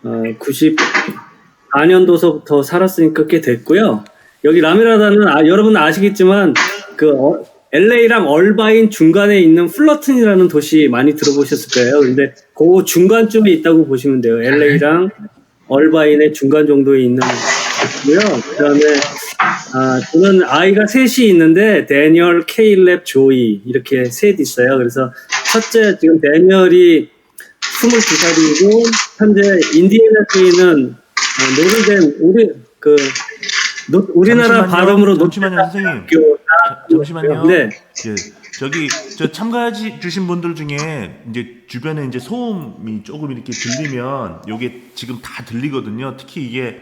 94년도서부터 살았으니까 꽤 됐고요. 여기 라미라다는 여러분 아시겠지만 LA랑 얼바인 중간에 있는 플러튼이라는 도시 많이 들어보셨을 거예요. 근데 그 중간쯤에 있다고 보시면 돼요. LA랑 얼바인의 중간 정도에 있는 도시고요. 그다음에 저는 아이가 셋이 있는데 데니얼, 케일렙, 조이 이렇게 셋 있어요. 그래서 첫째 지금 데니얼이 22살이고 현재 인디애나주에는 우리나라 발음으로 잠시만요 선생님. 잠시만요. 네. 예, 저기 참가해 주신 분들 중에 이제 주변에 이제 소음이 조금 이렇게 들리면 요게 지금 다 들리거든요. 특히 이게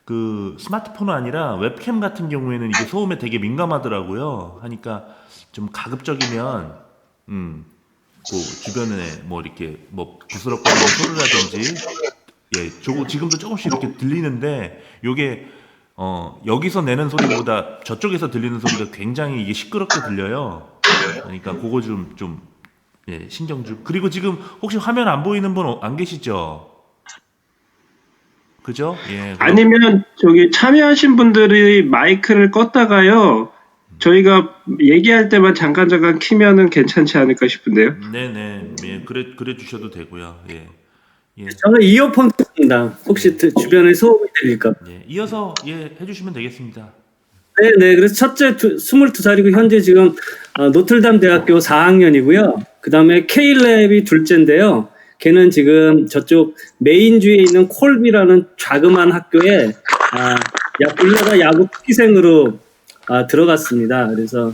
그 스마트폰은 아니라 웹캠 같은 경우에는 이게 소음에 되게 민감하더라고요. 하니까 좀 가급적이면 그 주변에 뭐 이렇게 뭐 부스럭거리는 소리라든지 지금도 조금씩 이렇게 들리는데 요게 여기서 내는 소리보다 저쪽에서 들리는 소리가 굉장히 이게 시끄럽게 들려요. 그러니까 그거 좀 신경 좀. 그리고 지금 혹시 화면 안 보이는 분 안 계시죠? 그죠? 예. 아니면 저기 참여하신 분들이 마이크를 껐다가요. 저희가 얘기할 때만 잠깐 키면은 괜찮지 않을까 싶은데요. 네네. 예, 그래 주셔도 되고요. 예. 예. 저는 이어폰 씁니다. 혹시 주변에 소음이 들릴까? 예. 이어서 해주시면 되겠습니다. 네네. 그래서 첫째 22살이고 현재 지금 노틀담 대학교 4학년이고요. 그 다음에 케일랩이 둘째인데요. 걔는 지금 저쪽 메인주에 있는 콜비라는 자그마한 학교에 불러가 야구 특기생으로 들어갔습니다. 그래서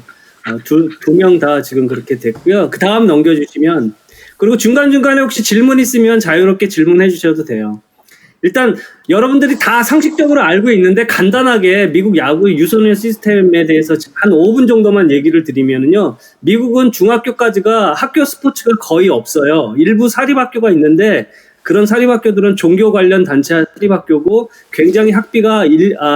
두 명 다 지금 그렇게 됐고요. 그 다음 넘겨주시면, 그리고 중간중간에 혹시 질문 있으면 자유롭게 질문해 주셔도 돼요. 일단 여러분들이 다 상식적으로 알고 있는데 간단하게 미국 야구 유소년 시스템에 대해서 한 5분 정도만 얘기를 드리면요. 미국은 중학교까지가 학교 스포츠가 거의 없어요. 일부 사립학교가 있는데 그런 사립학교들은 종교 관련 단체 사립학교고 굉장히 학비가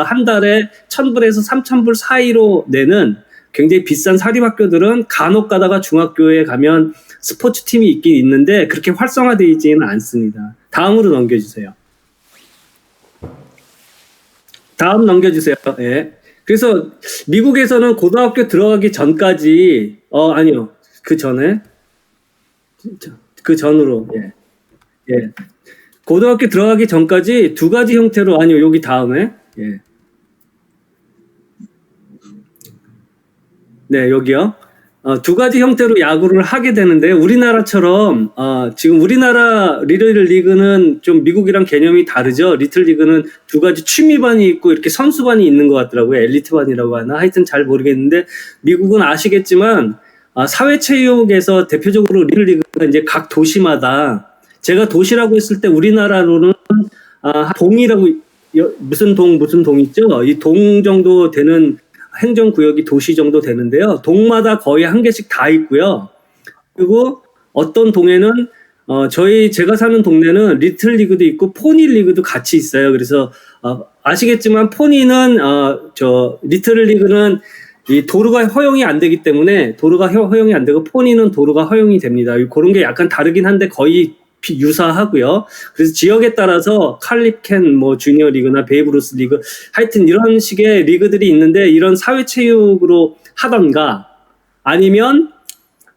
한 달에 1,000불에서 3,000불 사이로 내는 굉장히 비싼 사립학교들은 간혹 가다가 중학교에 가면 스포츠 팀이 있긴 있는데 그렇게 활성화되어 있지는 않습니다. 다음으로 넘겨주세요. 다음 넘겨주세요. 예. 그래서 미국에서는 고등학교 들어가기 전까지 아니요. 그 전에 그 전으로 예. 고등학교 들어가기 전까지 두 가지 형태로 아니요. 여기 다음에 예. 네, 여기요. 두 가지 형태로 야구를 하게 되는데 우리나라처럼 지금 우리나라 리틀 리그는 좀 미국이랑 개념이 다르죠. 리틀 리그는 두 가지 취미반이 있고 이렇게 선수반이 있는 것 같더라고요. 엘리트반이라고 하나 하여튼 잘 모르겠는데 미국은 아시겠지만 사회체육에서 대표적으로 리틀 리그가 이제 각 도시마다 제가 도시라고 했을 때 우리나라로는 동이라고 무슨 동 있죠? 이 동 정도 되는 행정구역이 도시 정도 되는데요. 동마다 거의 한 개씩 다 있고요. 그리고 어떤 동에는 제가 사는 동네는 리틀 리그도 있고 포니 리그도 같이 있어요. 그래서 아시겠지만 포니는 리틀 리그는 이 도로가 허용이 안 되기 때문에 도로가 허용이 안 되고 포니는 도로가 허용이 됩니다. 그런 게 약간 다르긴 한데 거의 유사하고요. 그래서 지역에 따라서 칼립캔 주니어 리그나 베이브루스 리그 하여튼 이런 식의 리그들이 있는데 이런 사회체육으로 하던가 아니면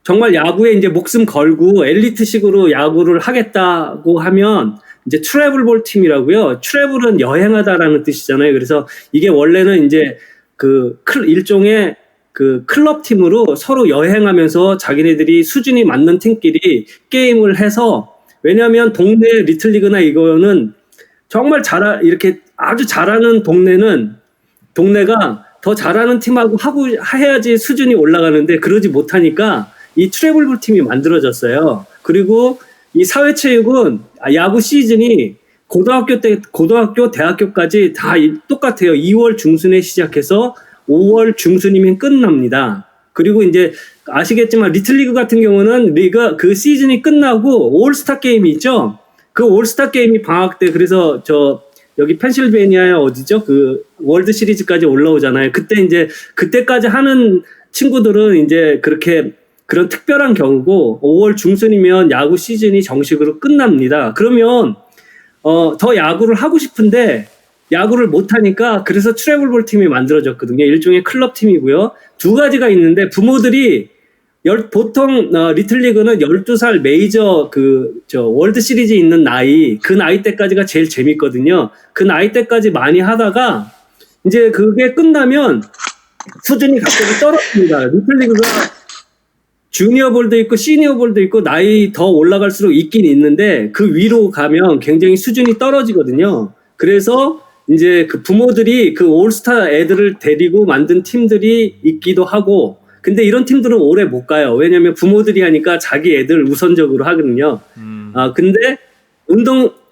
정말 야구에 이제 목숨 걸고 엘리트식으로 야구를 하겠다고 하면 이제 트래블볼 팀이라고요. 트래블은 여행하다라는 뜻이잖아요. 그래서 이게 원래는 이제 일종의 클럽 팀으로 서로 여행하면서 자기네들이 수준이 맞는 팀끼리 게임을 해서 왜냐하면 동네 리틀 리그나 이거는 정말 이렇게 아주 잘하는 동네가 더 잘하는 팀하고 해야지 수준이 올라가는데 그러지 못하니까 이 트래블볼 팀이 만들어졌어요. 그리고 이 사회체육은 야구 시즌이 고등학교, 대학교까지 다 똑같아요. 2월 중순에 시작해서 5월 중순이면 끝납니다. 그리고 이제 아시겠지만 리틀리그 같은 경우는 그 시즌이 끝나고 올스타 게임이 있죠. 그 올스타 게임이 방학 때 그래서 여기 펜실베니아에 어디죠? 그 월드 시리즈까지 올라오잖아요. 그때까지 하는 친구들은 이제 그런 특별한 경우고 5월 중순이면 야구 시즌이 정식으로 끝납니다. 그러면 더 야구를 하고 싶은데 야구를 못하니까 그래서 트래블볼 팀이 만들어졌거든요. 일종의 클럽 팀이고요. 두 가지가 있는데 부모들이 보통 리틀리그는 12살 메이저 월드 시리즈 있는 나이, 그 나이 때까지가 제일 재밌거든요. 그 나이 때까지 많이 하다가 이제 그게 끝나면 수준이 갑자기 떨어집니다. 리틀리그가 주니어 볼도 있고 시니어 볼도 있고 나이 더 올라갈수록 있긴 있는데 그 위로 가면 굉장히 수준이 떨어지거든요. 그래서 이제 그 부모들이 그 올스타 애들을 데리고 만든 팀들이 있기도 하고, 근데 이런 팀들은 오래 못 가요. 왜냐면 부모들이 하니까 자기 애들 우선적으로 하거든요. 근데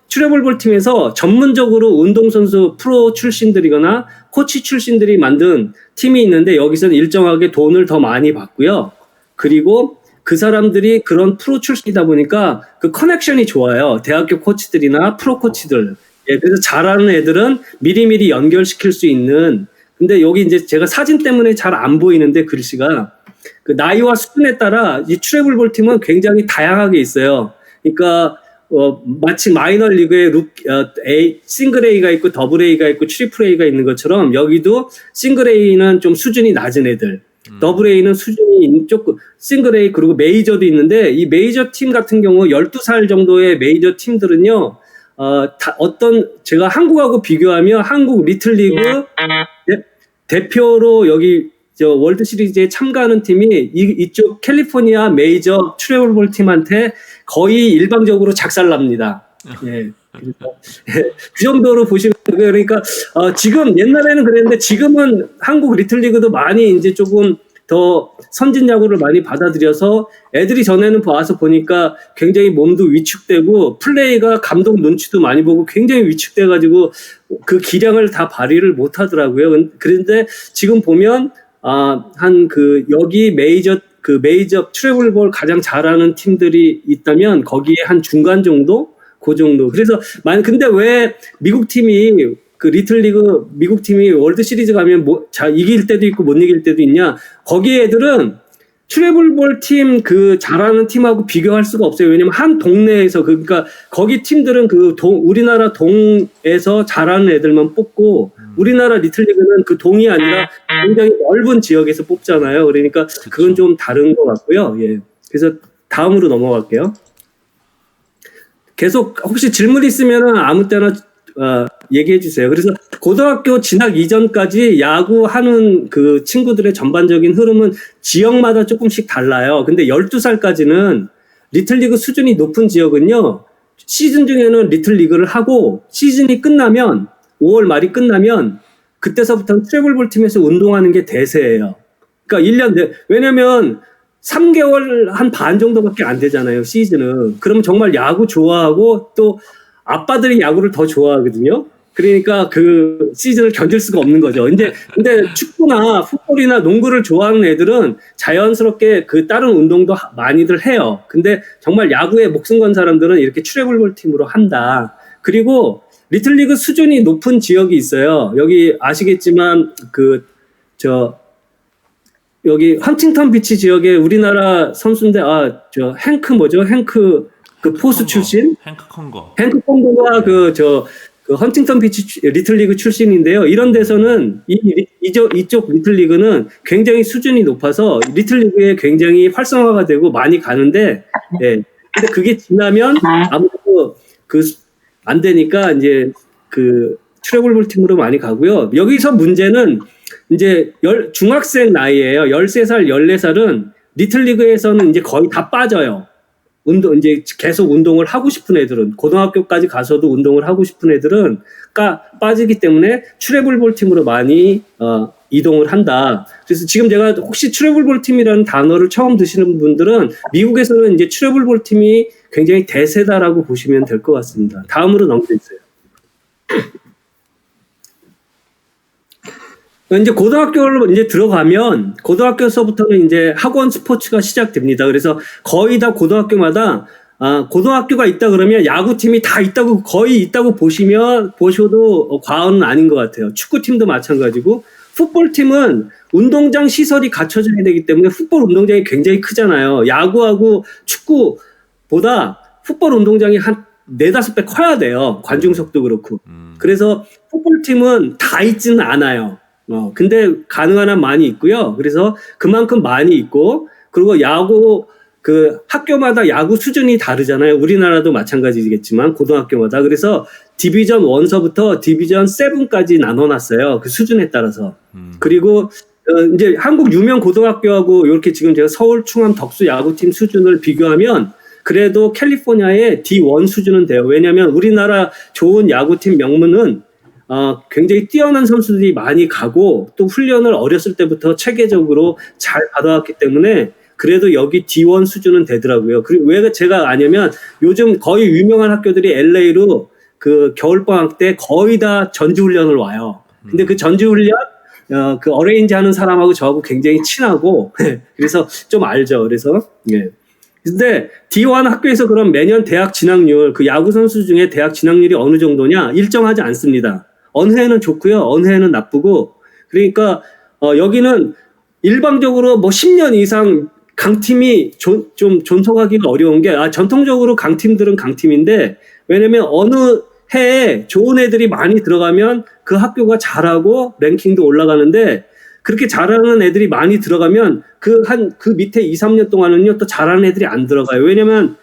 트래블볼 팀에서 전문적으로 운동선수 프로 출신들이거나 코치 출신들이 만든 팀이 있는데 여기서는 일정하게 돈을 더 많이 받고요. 그리고 그 사람들이 그런 프로 출신이다 보니까 그 커넥션이 좋아요. 대학교 코치들이나 프로 코치들. 예, 그래서 잘하는 애들은 미리미리 연결시킬 수 있는. 근데 여기 이제 제가 사진 때문에 잘 안 보이는데 글씨가 그 나이와 수준에 따라 이 트래블볼 팀은 굉장히 다양하게 있어요. 그러니까 마치 마이너 리그에 싱글 A가 있고 더블 A가 있고 트리플 A가 있는 것처럼 여기도 싱글 A는 좀 수준이 낮은 애들, 더블 A는 수준이 조금 싱글 A 그리고 메이저도 있는데 이 메이저 팀 같은 경우 12살 정도의 메이저 팀들은요. 제가 한국하고 비교하면 한국 리틀리그 대표로 여기 월드 시리즈에 참가하는 팀이 이쪽 캘리포니아 메이저 트래블볼 팀한테 거의 일방적으로 작살납니다. 예. 그 정도로 보시면 그러니까 지금 옛날에는 그랬는데 지금은 한국 리틀리그도 많이 이제 조금 더 선진 야구를 많이 받아들여서 애들이 전에는 와서 보니까 굉장히 몸도 위축되고 플레이가 감독 눈치도 많이 보고 굉장히 위축돼가지고 그 기량을 다 발휘를 못 하더라고요. 그런데 지금 보면 여기 메이저 트래블볼 가장 잘하는 팀들이 있다면 거기에 한 중간 정도? 그 정도. 그래서 근데 왜 미국 팀이 그 리틀리그 미국 팀이 월드 시리즈 가면 이길 때도 있고 못 이길 때도 있냐? 거기 애들은 트래블볼 팀 그 잘하는 팀하고 비교할 수가 없어요. 왜냐면 한 동네에서 그러니까 거기 팀들은 우리나라 동에서 잘하는 애들만 뽑고 우리나라 리틀리그는 그 동이 아니라 굉장히 넓은 지역에서 뽑잖아요. 그러니까 그건 좀 다른 것 같고요. 예. 그래서 다음으로 넘어갈게요. 계속 혹시 질문 있으면 아무 때나 얘기해 주세요. 그래서 고등학교 진학 이전까지 야구하는 그 친구들의 전반적인 흐름은 지역마다 조금씩 달라요. 근데 12살까지는 리틀리그 수준이 높은 지역은요. 시즌 중에는 리틀리그를 하고 시즌이 끝나면 5월 말이 끝나면 그때서부터는 트래블볼 팀에서 운동하는 게 대세예요. 그러니까 1년 내 왜냐면 3개월 한 반 정도밖에 안 되잖아요. 시즌은. 그러면 정말 야구 좋아하고 또 아빠들이 야구를 더 좋아하거든요. 그러니까 그 시즌을 견딜 수가 없는 거죠. 근데 축구나 풋볼이나 농구를 좋아하는 애들은 자연스럽게 그 다른 운동도 많이들 해요. 근데 정말 야구에 목숨 건 사람들은 이렇게 트래블볼 팀으로 한다. 그리고 리틀리그 수준이 높은 지역이 있어요. 여기 아시겠지만 여기 헌팅턴 비치 지역에 우리나라 선수인데 행크 그 포수 출신 행크 콩고가 그 헌팅턴 비치 리틀리그 출신인데요. 이런 데서는 이쪽 리틀리그는 굉장히 수준이 높아서 리틀리그에 굉장히 활성화가 되고 많이 가는데, 예. 근데 그게 지나면 아무래도 안 되니까 이제 그 트래블볼 팀으로 많이 가고요. 여기서 문제는 이제 중학생 나이에요. 13살, 14살은 리틀리그에서는 이제 거의 다 빠져요. 이제 계속 운동을 하고 싶은 애들은, 고등학교까지 가서도 운동을 하고 싶은 애들은 빠지기 때문에 트래블볼 팀으로 많이, 이동을 한다. 그래서 지금 제가 혹시 트래블볼 팀이라는 단어를 처음 드시는 분들은 미국에서는 이제 트래블볼 팀이 굉장히 대세다라고 보시면 될 것 같습니다. 다음으로 넘겨주세요. 이제 고등학교를 이제 들어가면 고등학교에서부터는 이제 학원 스포츠가 시작됩니다. 그래서 거의 다 고등학교마다 고등학교가 있다 그러면 야구팀이 다 있다고 거의 있다고 보셔도 과언은 아닌 것 같아요. 축구팀도 마찬가지고 풋볼팀은 운동장 시설이 갖춰져야 되기 때문에 풋볼 운동장이 굉장히 크잖아요. 야구하고 축구보다 풋볼 운동장이 한 4-5배 커야 돼요. 관중석도 그렇고. 그래서 풋볼팀은 다 있지는 않아요. 근데 가능한 한 많이 있고요. 그래서 그만큼 많이 있고, 그리고 야구, 그 학교마다 야구 수준이 다르잖아요. 우리나라도 마찬가지겠지만 고등학교마다. 그래서 디비전 1서부터 디비전 7까지 나눠놨어요. 그 수준에 따라서. 그리고 이제 한국 유명 고등학교하고 이렇게 지금 제가 서울 충암 덕수 야구팀 수준을 비교하면 그래도 캘리포니아의 D1 수준은 돼요. 왜냐하면 우리나라 좋은 야구팀 명문은 굉장히 뛰어난 선수들이 많이 가고 또 훈련을 어렸을 때부터 체계적으로 잘 받아왔기 때문에 그래도 여기 D1 수준은 되더라고요. 그리고 왜 제가 아냐면 요즘 거의 유명한 학교들이 LA로 그 겨울방학 때 거의 다 전지훈련을 와요. 근데 그 전지훈련 그 어레인지 하는 사람하고 저하고 굉장히 친하고 그래서 좀 알죠. 그래서 예. 근데 D1 학교에서 그럼 매년 대학 진학률, 그 야구 선수 중에 대학 진학률이 어느 정도냐 일정하지 않습니다. 어느 해는 좋고요, 어느 해는 나쁘고. 그러니까 여기는 일방적으로 뭐 10년 이상 강팀이 좀 존속하기가 어려운 게 전통적으로 강팀들은 강팀인데 왜냐면 어느 해에 좋은 애들이 많이 들어가면 그 학교가 잘하고 랭킹도 올라가는데 그렇게 잘하는 애들이 많이 들어가면 그 밑에 2-3년 동안은요 또 잘하는 애들이 안 들어가요. 왜냐면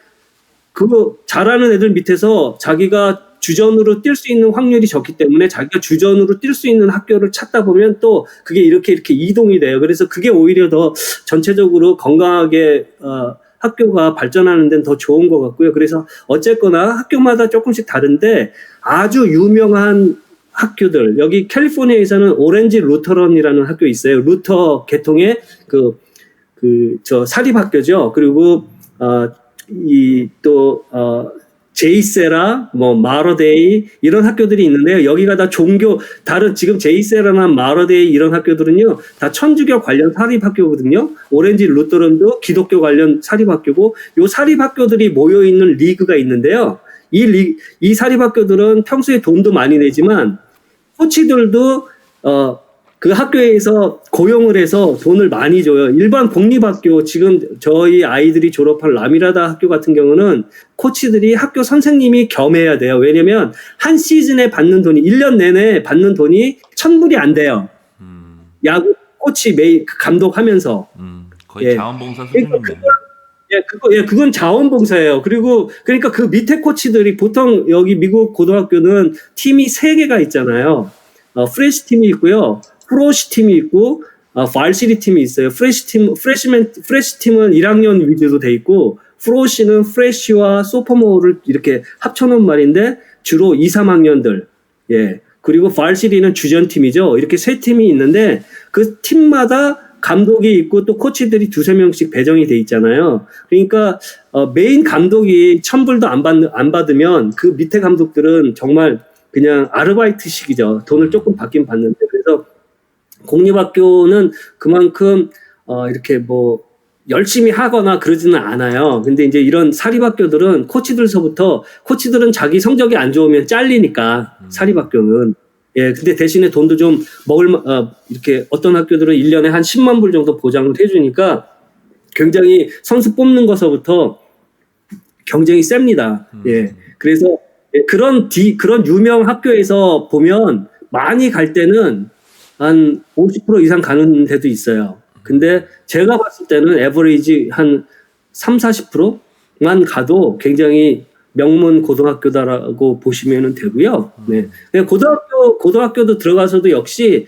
그 잘하는 애들 밑에서 자기가 주전으로 뛸 수 있는 확률이 적기 때문에 자기가 주전으로 뛸 수 있는 학교를 찾다 보면 또 그게 이렇게 이동이 돼요. 그래서 그게 오히려 더 전체적으로 건강하게 학교가 발전하는 데는 더 좋은 것 같고요. 그래서 어쨌거나 학교마다 조금씩 다른데 아주 유명한 학교들, 여기 캘리포니아에서는 오렌지 루터런이라는 학교 있어요. 루터 계통의 저 사립학교죠. 그리고 제이세라, 뭐 마러데이 이런 학교들이 있는데요. 여기가 다 다른 지금 제이세라나 마러데이 이런 학교들은요 다 천주교 관련 사립학교거든요. 오렌지 루터런도 기독교 관련 사립학교고, 요 사립학교들이 모여 있는 리그가 있는데요. 이 사립학교들은 평소에 돈도 많이 내지만 코치들도 그 학교에서 고용을 해서 돈을 많이 줘요. 일반 공립학교, 지금 저희 아이들이 졸업한 라미라다 학교 같은 경우는 코치들이 학교 선생님이 겸해야 돼요. 왜냐면 한 시즌에 받는 돈이 1년 내내 받는 돈이 1,000불이 안 돼요. 야구 코치 매일 감독하면서. 거의 자원봉사 수준이네요. 그건 자원봉사예요. 그러니까 그 밑에 코치들이 보통 여기 미국 고등학교는 팀이 3개가 있잖아요. 프레시 팀이 있고요. 프로시 팀이 있고, 발시리 팀이 있어요. 프레시 팀은 1학년 위주로 돼 있고, 프로시는 프레시와 소포모를 이렇게 합쳐놓은 말인데, 주로 2-3학년들. 예. 그리고 발시리는 주전 팀이죠. 이렇게 3팀이 있는데, 그 팀마다 감독이 있고 또 코치들이 2-3명씩 배정이 돼 있잖아요. 그러니까, 메인 감독이 1,000불도 안 받으면 그 밑에 감독들은 정말 그냥 아르바이트식이죠. 돈을 조금 받긴 받는데. 그래서 공립학교는 그만큼 이렇게 뭐 열심히 하거나 그러지는 않아요. 근데 이제 이런 사립학교들은 코치들은 자기 성적이 안 좋으면 잘리니까 사립학교는. 예, 근데 대신에 돈도 좀 이렇게 어떤 학교들은 1년에 한 10만 불 정도 보장을 해주니까 굉장히 선수 뽑는 것서부터 경쟁이 셉니다. 예. 그래서 그런 유명 학교에서 보면 많이 갈 때는 한 50% 이상 가는 데도 있어요. 근데 제가 봤을 때는 에버리지 한 30-40%만 가도 굉장히 명문 고등학교다라고 보시면 되고요. 네. 고등학교도 들어가서도 역시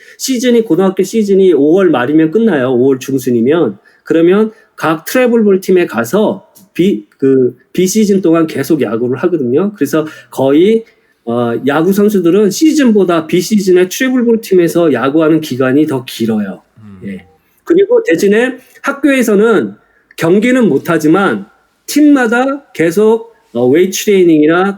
고등학교 시즌이 5월 말이면 끝나요. 5월 중순이면. 그러면 각 트래블볼 팀에 가서 비시즌 동안 계속 야구를 하거든요. 그래서 거의 야구 선수들은 시즌보다 비시즌의 트래블볼 팀에서 야구하는 기간이 더 길어요. 예. 그리고 대신에 학교에서는 경기는 못하지만 팀마다 계속 웨이트 트레이닝이나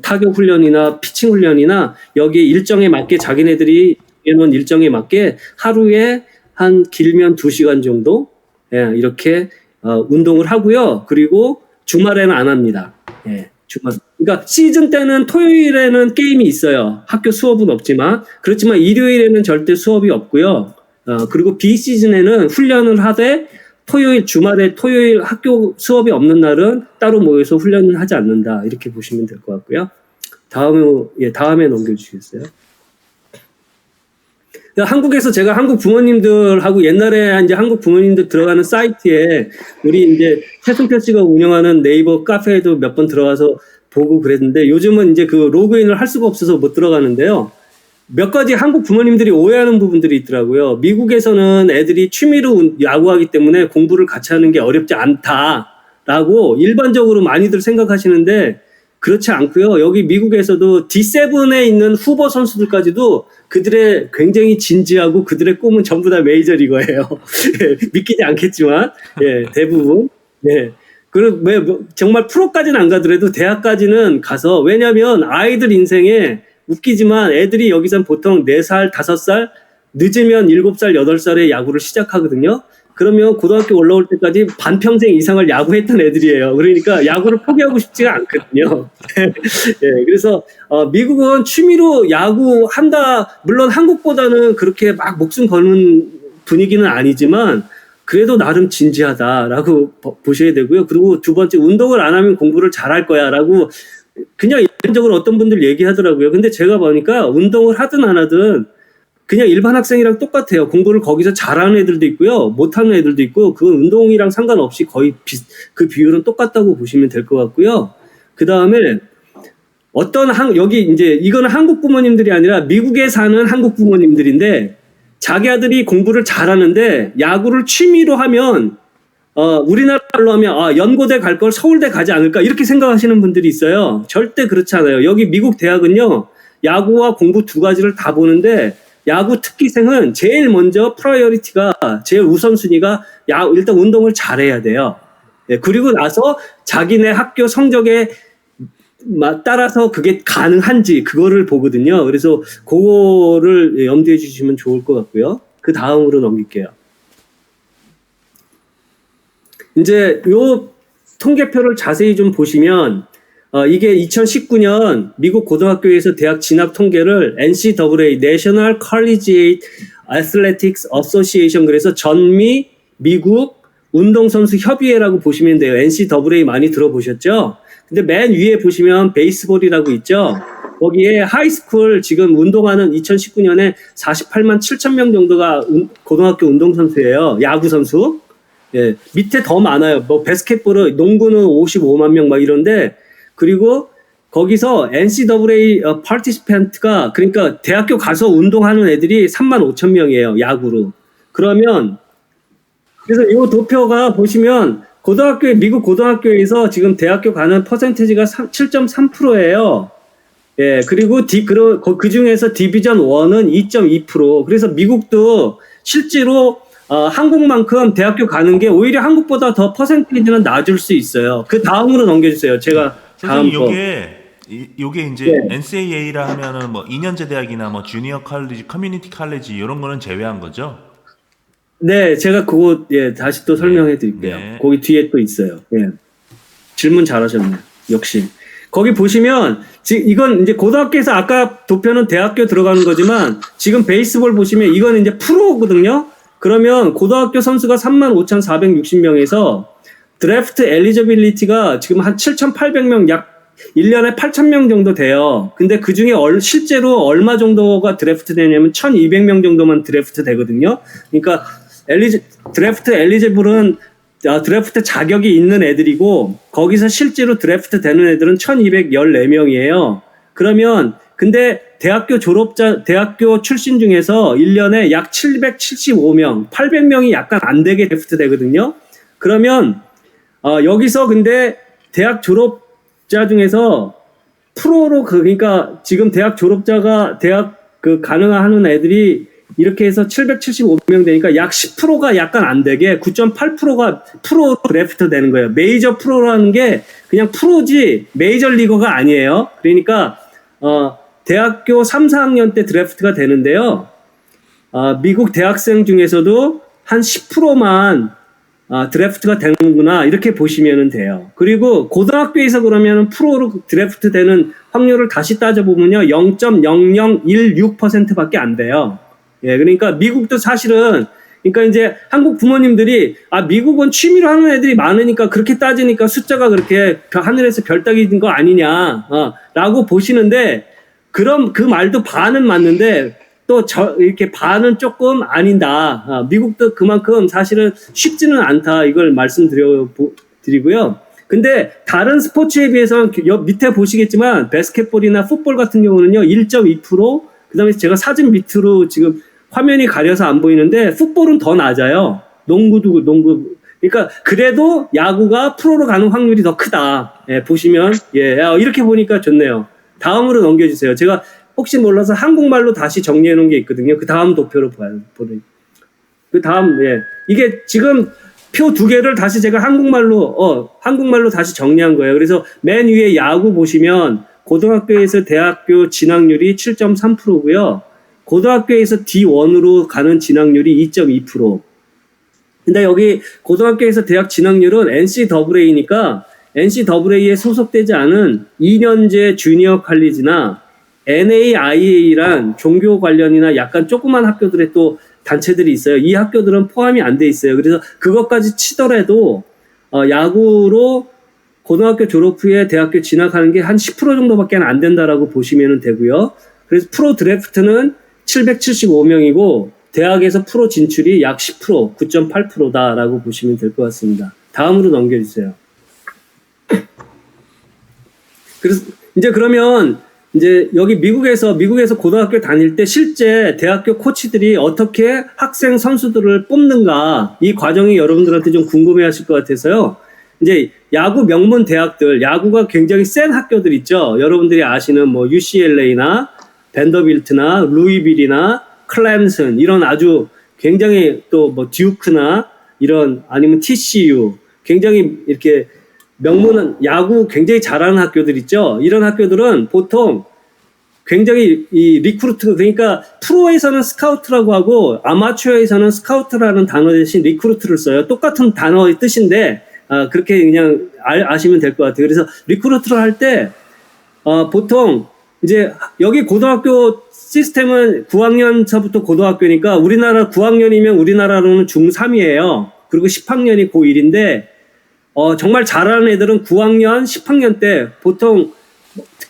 타격 훈련이나 피칭 훈련이나 여기 일정에 맞게 자기네들이 해놓은 일정에 맞게 하루에 한 길면 2시간 정도 이렇게 운동을 하고요. 그리고 주말에는 안 합니다. 예, 주말. 그러니까 시즌 때는 토요일에는 게임이 있어요. 학교 수업은 없지만. 그렇지만 일요일에는 절대 수업이 없고요. 그리고 비시즌에는 훈련을 하되 주말에 토요일 학교 수업이 없는 날은 따로 모여서 훈련을 하지 않는다. 이렇게 보시면 될 것 같고요. 다음에 넘겨주시겠어요? 한국에서 제가 한국 부모님들하고 옛날에 이제 한국 부모님들 들어가는 사이트에 우리 이제 최승표 씨가 운영하는 네이버 카페에도 몇 번 들어가서 보고 그랬는데 요즘은 이제 그 로그인을 할 수가 없어서 못 들어가는데요. 몇 가지 한국 부모님들이 오해하는 부분들이 있더라고요. 미국에서는 애들이 취미로 야구하기 때문에 공부를 같이 하는 게 어렵지 않다라고 일반적으로 많이들 생각하시는데 그렇지 않고요. 여기 미국에서도 D7에 있는 후보 선수들까지도 그들의 굉장히 진지하고 그들의 꿈은 전부 다 메이저리거예요. 믿기지 않겠지만 대부분. 그리고 정말 프로까지는 안 가더라도 대학까지는 가서 왜냐하면 아이들 인생에 웃기지만 애들이 여기선 보통 4살, 5살, 늦으면 7살, 8살에 야구를 시작하거든요. 그러면 고등학교 올라올 때까지 반평생 이상을 야구했던 애들이에요. 그러니까 야구를 포기하고 싶지가 않거든요. 그래서 미국은 취미로 야구한다. 물론 한국보다는 그렇게 막 목숨 거는 분위기는 아니지만 그래도 나름 진지하다라고 보셔야 되고요. 그리고 두 번째, 운동을 안 하면 공부를 잘할 거야라고 그냥 일반적으로 어떤 분들 얘기하더라고요. 근데 제가 보니까 운동을 하든 안 하든 그냥 일반 학생이랑 똑같아요. 공부를 거기서 잘하는 애들도 있고요. 못하는 애들도 있고 그건 운동이랑 상관없이 거의 그 비율은 똑같다고 보시면 될 것 같고요. 그 다음에 여기 이제 이거는 한국 부모님들이 아니라 미국에 사는 한국 부모님들인데 자기 아들이 공부를 잘하는데 야구를 취미로 하면 우리나라로 하면 연고대 갈 걸 서울대 가지 않을까 이렇게 생각하시는 분들이 있어요. 절대 그렇지 않아요. 여기 미국 대학은요. 야구와 공부 두 가지를 다 보는데 야구 특기생은 제일 먼저 프라이어리티가 제일 우선순위가 일단 운동을 잘해야 돼요. 그리고 나서 자기네 학교 성적에 따라서 그게 가능한지 그거를 보거든요. 그래서 그거를 염두에 주시면 좋을 것 같고요. 그 다음으로 넘길게요. 이제 요 통계표를 자세히 좀 보시면 이게 2019년 미국 고등학교에서 대학 진학 통계를 NCAA National Collegiate Athletics Association 그래서 전미 미국 운동선수 협의회라고 보시면 돼요. NCAA 많이 들어보셨죠? 근데 맨 위에 보시면 베이스볼이라고 있죠. 거기에 하이스쿨 지금 운동하는 2019년에 48만 7천 명 정도가 고등학교 운동선수예요. 야구선수. 밑에 더 많아요. 뭐 바스켓볼은 농구는 55만 명 막 이런데 그리고 거기서 NCAA participant가 그러니까 대학교 가서 운동하는 애들이 3만 5천 명이에요. 야구로. 그러면 그래서 이 도표가 보시면 미국 고등학교에서 지금 대학교 가는 퍼센티지가 7.3%예요. 그리고 그 중에서 디비전 1은 2.2%. 그래서 미국도 실제로 한국만큼 대학교 가는 게 오히려 한국보다 더 퍼센테이지는 낮을 수 있어요. 그 다음으로 넘겨주세요. 제가 다음 거. 요게 이제 NCAA라 하면은 뭐 2년제 대학이나 뭐 주니어 칼리지, 커뮤니티 칼리지 이런 거는 제외한 거죠? 네, 제가 그거 다시 또 설명해 드릴게요. 거기 뒤에 또 있어요. 질문 잘하셨네요. 역시. 거기 보시면 이건 이제 고등학교에서 아까 도표는 대학교 들어가는 거지만 지금 베이스볼 보시면 이건 이제 프로거든요. 그러면 고등학교 선수가 35,460명에서 드래프트 엘리저빌리티가 지금 한 7,800명 약 1년에 8,000명 정도 돼요. 근데 그 중에 실제로 얼마 정도가 드래프트 되냐면 1,200명 정도만 드래프트 되거든요. 그러니까 드래프트 엘리저블은 드래프트 자격이 있는 애들이고 거기서 실제로 드래프트 되는 애들은 1,214명이에요. 그러면 근데 대학교 출신 중에서 1년에 약 775명, 800명이 약간 안 되게 드래프트 되거든요. 그러면 여기서 근데 대학 졸업자 중에서 프로로 그러니까 지금 대학 졸업자가 가능한 애들이 이렇게 해서 775명 되니까 약 10%가 약간 안 되게 9.8%가 프로로 드래프트 되는 거예요. 메이저 프로라는 게 그냥 프로지 메이저 리거가 아니에요. 그러니까 대학교 3, 4학년 때 드래프트가 되는데요. 미국 대학생 중에서도 한 10%만 드래프트가 되는구나 이렇게 보시면 돼요. 그리고 고등학교에서 그러면 프로로 드래프트 되는 확률을 다시 따져보면요. 0.0016%밖에 안 돼요. 그러니까 미국도 사실은 그러니까 이제 한국 부모님들이 미국은 취미로 하는 애들이 많으니까 그렇게 따지니까 숫자가 그렇게 하늘에서 별 따기인 거 아니냐 라고 보시는데 그럼 그 말도 반은 맞는데 또 이렇게 반은 조금 아니다. 미국도 그만큼 사실은 쉽지는 않다. 이걸 말씀드리고요. 근데 다른 스포츠에 비해서는 밑에 보시겠지만 바스켓볼이나 풋볼 같은 경우는요 1.2%, 그다음에 제가 사진 밑으로 지금 화면이 가려서 안 보이는데 풋볼은 더 낮아요. 농구. 그러니까 그래도 야구가 프로로 가는 확률이 더 크다. 예, 보시면 이렇게 보니까 좋네요. 다음으로 넘겨주세요. 제가 혹시 몰라서 한국말로 다시 정리해 놓은 게 있거든요. 그 다음 도표로 보는. 그 다음 이게 지금 표 2개를 다시 제가 한국말로 다시 정리한 거예요. 그래서 맨 위에 야구 보시면 고등학교에서 대학교 진학률이 7.3%고요. 고등학교에서 D1으로 가는 진학률이 2.2%. 근데 여기 고등학교에서 대학 진학률은 NCAA니까 NCAA에 소속되지 않은 2년제 주니어 칼리지나 NAIA란 종교 관련이나 약간 조그만 학교들의 또 단체들이 있어요. 이 학교들은 포함이 안 돼 있어요. 그래서 그것까지 치더라도 야구로 고등학교 졸업 후에 대학교 진학하는 게 한 10% 정도밖에 안 된다라고 보시면 되고요. 그래서 프로 드래프트는 775명이고 대학에서 프로 진출이 약 10%, 9.8%다라고 보시면 될 것 같습니다. 다음으로 넘겨주세요. 그래서 이제 그러면 이제 여기 미국에서 고등학교 다닐 때 실제 대학교 코치들이 어떻게 학생 선수들을 뽑는가, 이 과정이 여러분들한테 좀 궁금해하실 것 같아서요. 이제 야구 명문 대학들, 야구가 굉장히 센 학교들 있죠. 여러분들이 아시는 뭐 UCLA나 밴더빌트나 루이빌이나 클램슨 이런 아주 굉장히 또 뭐 듀크나 이런 아니면 TCU 굉장히 이렇게 명문은 야구 굉장히 잘하는 학교들 있죠. 이런 학교들은 보통 굉장히 이 리크루트, 그러니까 프로에서는 스카우트라고 하고 아마추어에서는 스카우트라는 단어 대신 리크루트를 써요. 똑같은 단어의 뜻인데 그렇게 그냥 아시면 될 것 같아요. 그래서 리크루트를 할 때 보통 이제 여기 고등학교 시스템은 9학년서부터 고등학교니까 우리나라 9학년이면 우리나라로는 중3이에요. 그리고 10학년이 고1인데 정말 잘하는 애들은 9학년, 10학년 때 보통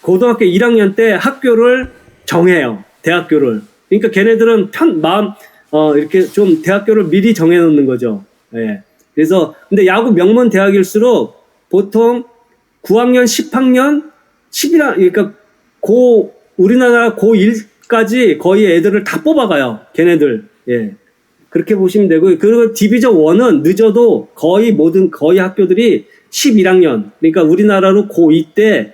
고등학교 1학년 때 학교를 정해요. 대학교를. 그러니까 걔네들은 이렇게 좀 대학교를 미리 정해 놓는 거죠. 예. 그래서 근데 야구 명문 대학일수록 보통 9학년, 10학년, 11학, 그러니까 우리나라 고1까지 거의 애들을 다 뽑아가요. 걔네들. 예. 그렇게 보시면 되고요. 그리고 디비전 1은 늦어도 거의 학교들이 11학년. 그러니까 우리나라로 고2 때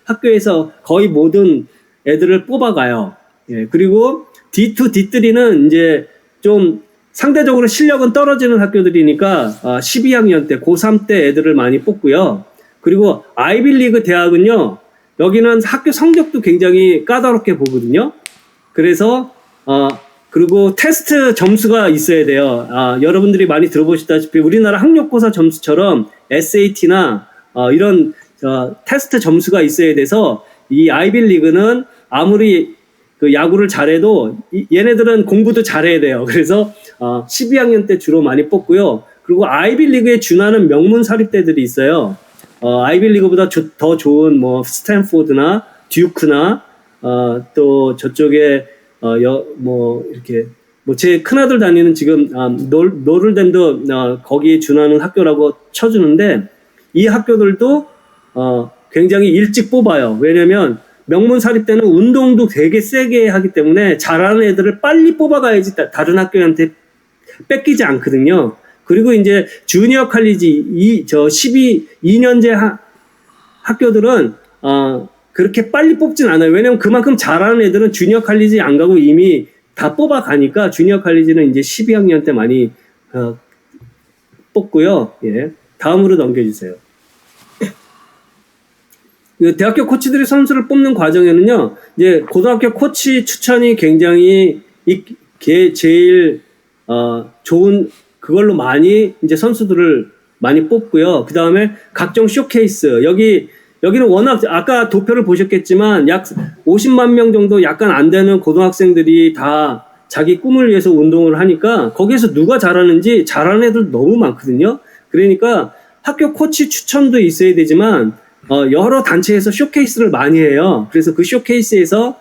학교에서 거의 모든 애들을 뽑아가요. 예. 그리고 D2, D3는 이제 좀 상대적으로 실력은 떨어지는 학교들이니까 12학년 때, 고3 때 애들을 많이 뽑고요. 그리고 아이빌리그 대학은요. 여기는 학교 성적도 굉장히 까다롭게 보거든요. 그래서 그리고 테스트 점수가 있어야 돼요. 여러분들이 많이 들어보시다시피 우리나라 학력고사 점수처럼 SAT나 이런 테스트 점수가 있어야 돼서 이 아이빌리그는 아무리 그 야구를 잘해도 얘네들은 공부도 잘해야 돼요. 그래서 12학년 때 주로 많이 뽑고요. 그리고 아이빌리그에 준하는 명문 사립대들이 있어요. 아이빌리그보다 더 좋은 뭐 스탠포드나 듀크나 또 저쪽에 이렇게 제 큰아들 다니는 지금 노를댐도 거기에 준하는 학교라고 쳐주는데 이 학교들도 굉장히 일찍 뽑아요. 왜냐면 명문 사립대는 운동도 되게 세게 하기 때문에 잘하는 애들을 빨리 뽑아가야지 다른 학교한테 뺏기지 않거든요. 그리고 이제 주니어 칼리지 2년제 학교들은 그렇게 빨리 뽑진 않아요. 왜냐면 그만큼 잘하는 애들은 주니어 칼리지 안 가고 이미 다 뽑아가니까 주니어 칼리지는 이제 12학년 때 많이 뽑고요. 예. 다음으로 넘겨주세요. 대학교 코치들이 선수를 뽑는 과정에는요, 이제 고등학교 코치 추천이 굉장히 제일 좋은 그걸로 많이 이제 선수들을 많이 뽑고요. 그 다음에 각종 쇼케이스 여기는 워낙 아까 도표를 보셨겠지만 약 50만 명 정도 약간 안 되는 고등학생들이 다 자기 꿈을 위해서 운동을 하니까 거기에서 누가 잘하는지 잘하는 애들 너무 많거든요. 그러니까 학교 코치 추천도 있어야 되지만 여러 단체에서 쇼케이스를 많이 해요. 그래서 그 쇼케이스에서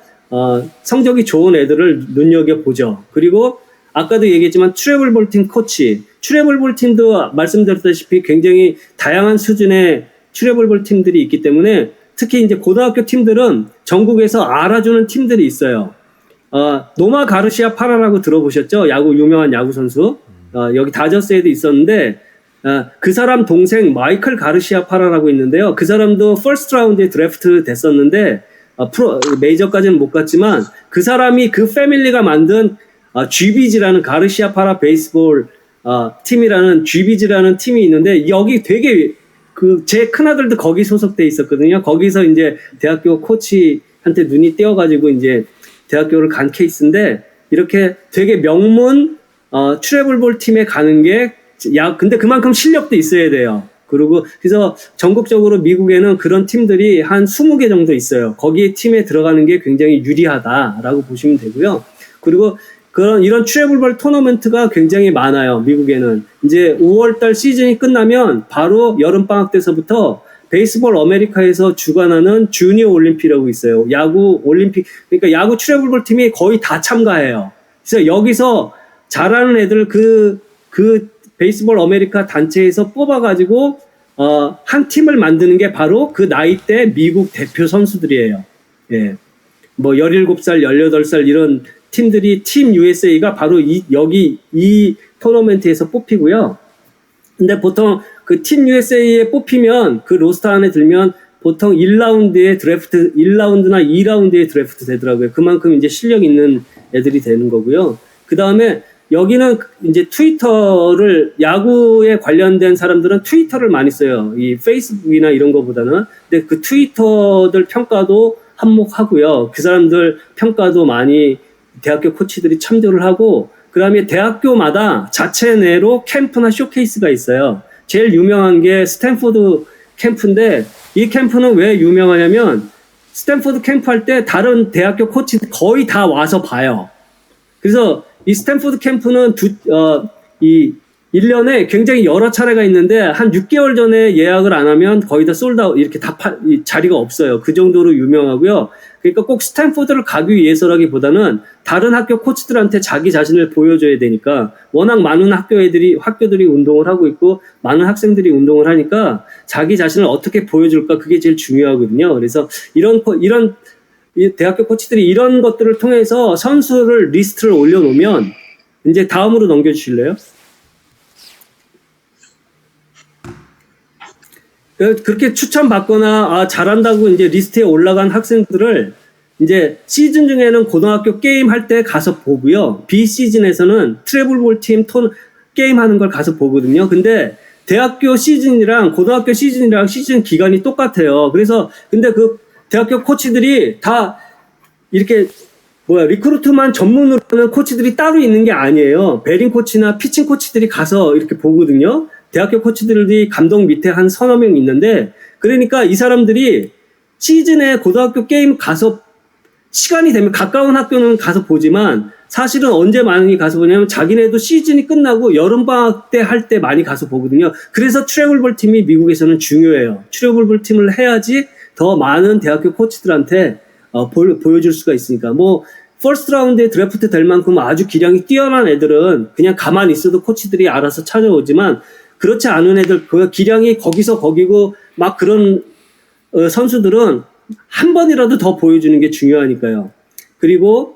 성적이 좋은 애들을 눈여겨보죠. 그리고 아까도 얘기했지만 트래블볼 팀 코치, 트래블볼 팀도 말씀드렸다시피 굉장히 다양한 수준의 트래블볼 팀들이 있기 때문에 특히 이제 고등학교 팀들은 전국에서 알아주는 팀들이 있어요. 노마 가르시아 파라라고 들어보셨죠? 유명한 야구 선수. 여기 다저스에도 있었는데, 그 사람 동생 마이클 가르시아 파라라고 있는데요. 그 사람도 퍼스트 라운드에 드래프트 됐었는데, 메이저까지는 못 갔지만, 그 사람이 그 패밀리가 만든 GBG라는 가르시아 파라 베이스볼 팀이라는 GBG라는 팀이 있는데, 여기 되게 제 큰아들도 거기 소속돼 있었거든요. 거기서 이제 대학교 코치한테 눈이 띄어가지고 이제 대학교를 간 케이스인데, 이렇게 되게 명문 트래블볼 팀에 가는 게 근데 그만큼 실력도 있어야 돼요. 그래서 전국적으로 미국에는 그런 팀들이 한 20개 정도 있어요. 거기 팀에 들어가는 게 굉장히 유리하다라고 보시면 되고요. 그리고 이런 트래블볼 토너먼트가 굉장히 많아요. 미국에는 이제 5월달 시즌이 끝나면 바로 여름방학 때서부터 베이스볼 아메리카에서 주관하는 주니어 올림픽이라고 있어요. 야구 올림픽, 그러니까 야구 트래블볼 팀이 거의 다 참가해요. 그래서 여기서 잘하는 애들 그 베이스볼 아메리카 단체에서 뽑아가지고 한 팀을 만드는 게 바로 그 나이대 미국 대표 선수들이에요. 예. 뭐 17살, 18살 이런 팀들이 팀 USA가 바로 여기 이 토너먼트에서 뽑히고요. 근데 보통 그 팀 USA에 뽑히면 그 로스터 안에 들면 보통 1라운드에 드래프트, 1라운드나 2라운드에 드래프트 되더라고요. 그만큼 이제 실력 있는 애들이 되는 거고요. 그 다음에 여기는 이제 트위터를, 야구에 관련된 사람들은 트위터를 많이 써요. 이 페이스북이나 이런 거보다는. 근데 그 트위터들 평가도 한몫하고요. 그 사람들 평가도 많이 대학교 코치들이 참조를 하고, 그 다음에 대학교마다 자체 내로 캠프나 쇼케이스가 있어요. 제일 유명한 게 스탠포드 캠프인데, 이 캠프는 왜 유명하냐면 스탠포드 캠프 할 때 다른 대학교 코치들 거의 다 와서 봐요. 그래서 이 스탠포드 캠프는 1년에 굉장히 여러 차례가 있는데 한 6개월 전에 예약을 안 하면 거의 다 솔드아웃, 이렇게 자리가 없어요. 그 정도로 유명하고요. 그러니까 꼭 스탠포드를 가기 위해서라기보다는 다른 학교 코치들한테 자기 자신을 보여줘야 되니까, 워낙 많은 학교들이 운동을 하고 있고 많은 학생들이 운동을 하니까 자기 자신을 어떻게 보여줄까, 그게 제일 중요하거든요. 그래서 이런 대학교 코치들이 이런 것들을 통해서 선수를 리스트를 올려놓으면, 이제 다음으로 넘겨주실래요? 그렇게 추천받거나 잘한다고 이제 리스트에 올라간 학생들을 이제 시즌 중에는 고등학교 게임 할 때 가서 보고요. 비시즌에서는 트래블볼 팀 게임 하는 걸 가서 보거든요. 근데 대학교 시즌이랑 고등학교 시즌이랑 시즌 기간이 똑같아요. 그래서 근데 그 대학교 코치들이 다 이렇게 리크루트만 전문으로 하는 코치들이 따로 있는 게 아니에요. 배팅 코치나 피칭 코치들이 가서 이렇게 보거든요. 대학교 코치들이 감독 밑에 한 서너 명 있는데, 그러니까 이 사람들이 시즌에 고등학교 게임 가서 시간이 되면, 가까운 학교는 가서 보지만 사실은 언제 많이 가서 보냐면 자기네도 시즌이 끝나고 여름방학 때 할 때 많이 가서 보거든요. 그래서 트래블볼 팀이 미국에서는 중요해요. 트래블볼 팀을 해야지 더 많은 대학교 코치들한테 보여줄 수가 있으니까. 퍼스트 라운드에 드래프트 될 만큼 아주 기량이 뛰어난 애들은 그냥 가만히 있어도 코치들이 알아서 찾아오지만, 그렇지 않은 애들, 그 기량이 거기서 거기고 막 그런 선수들은 한 번이라도 더 보여주는 게 중요하니까요. 그리고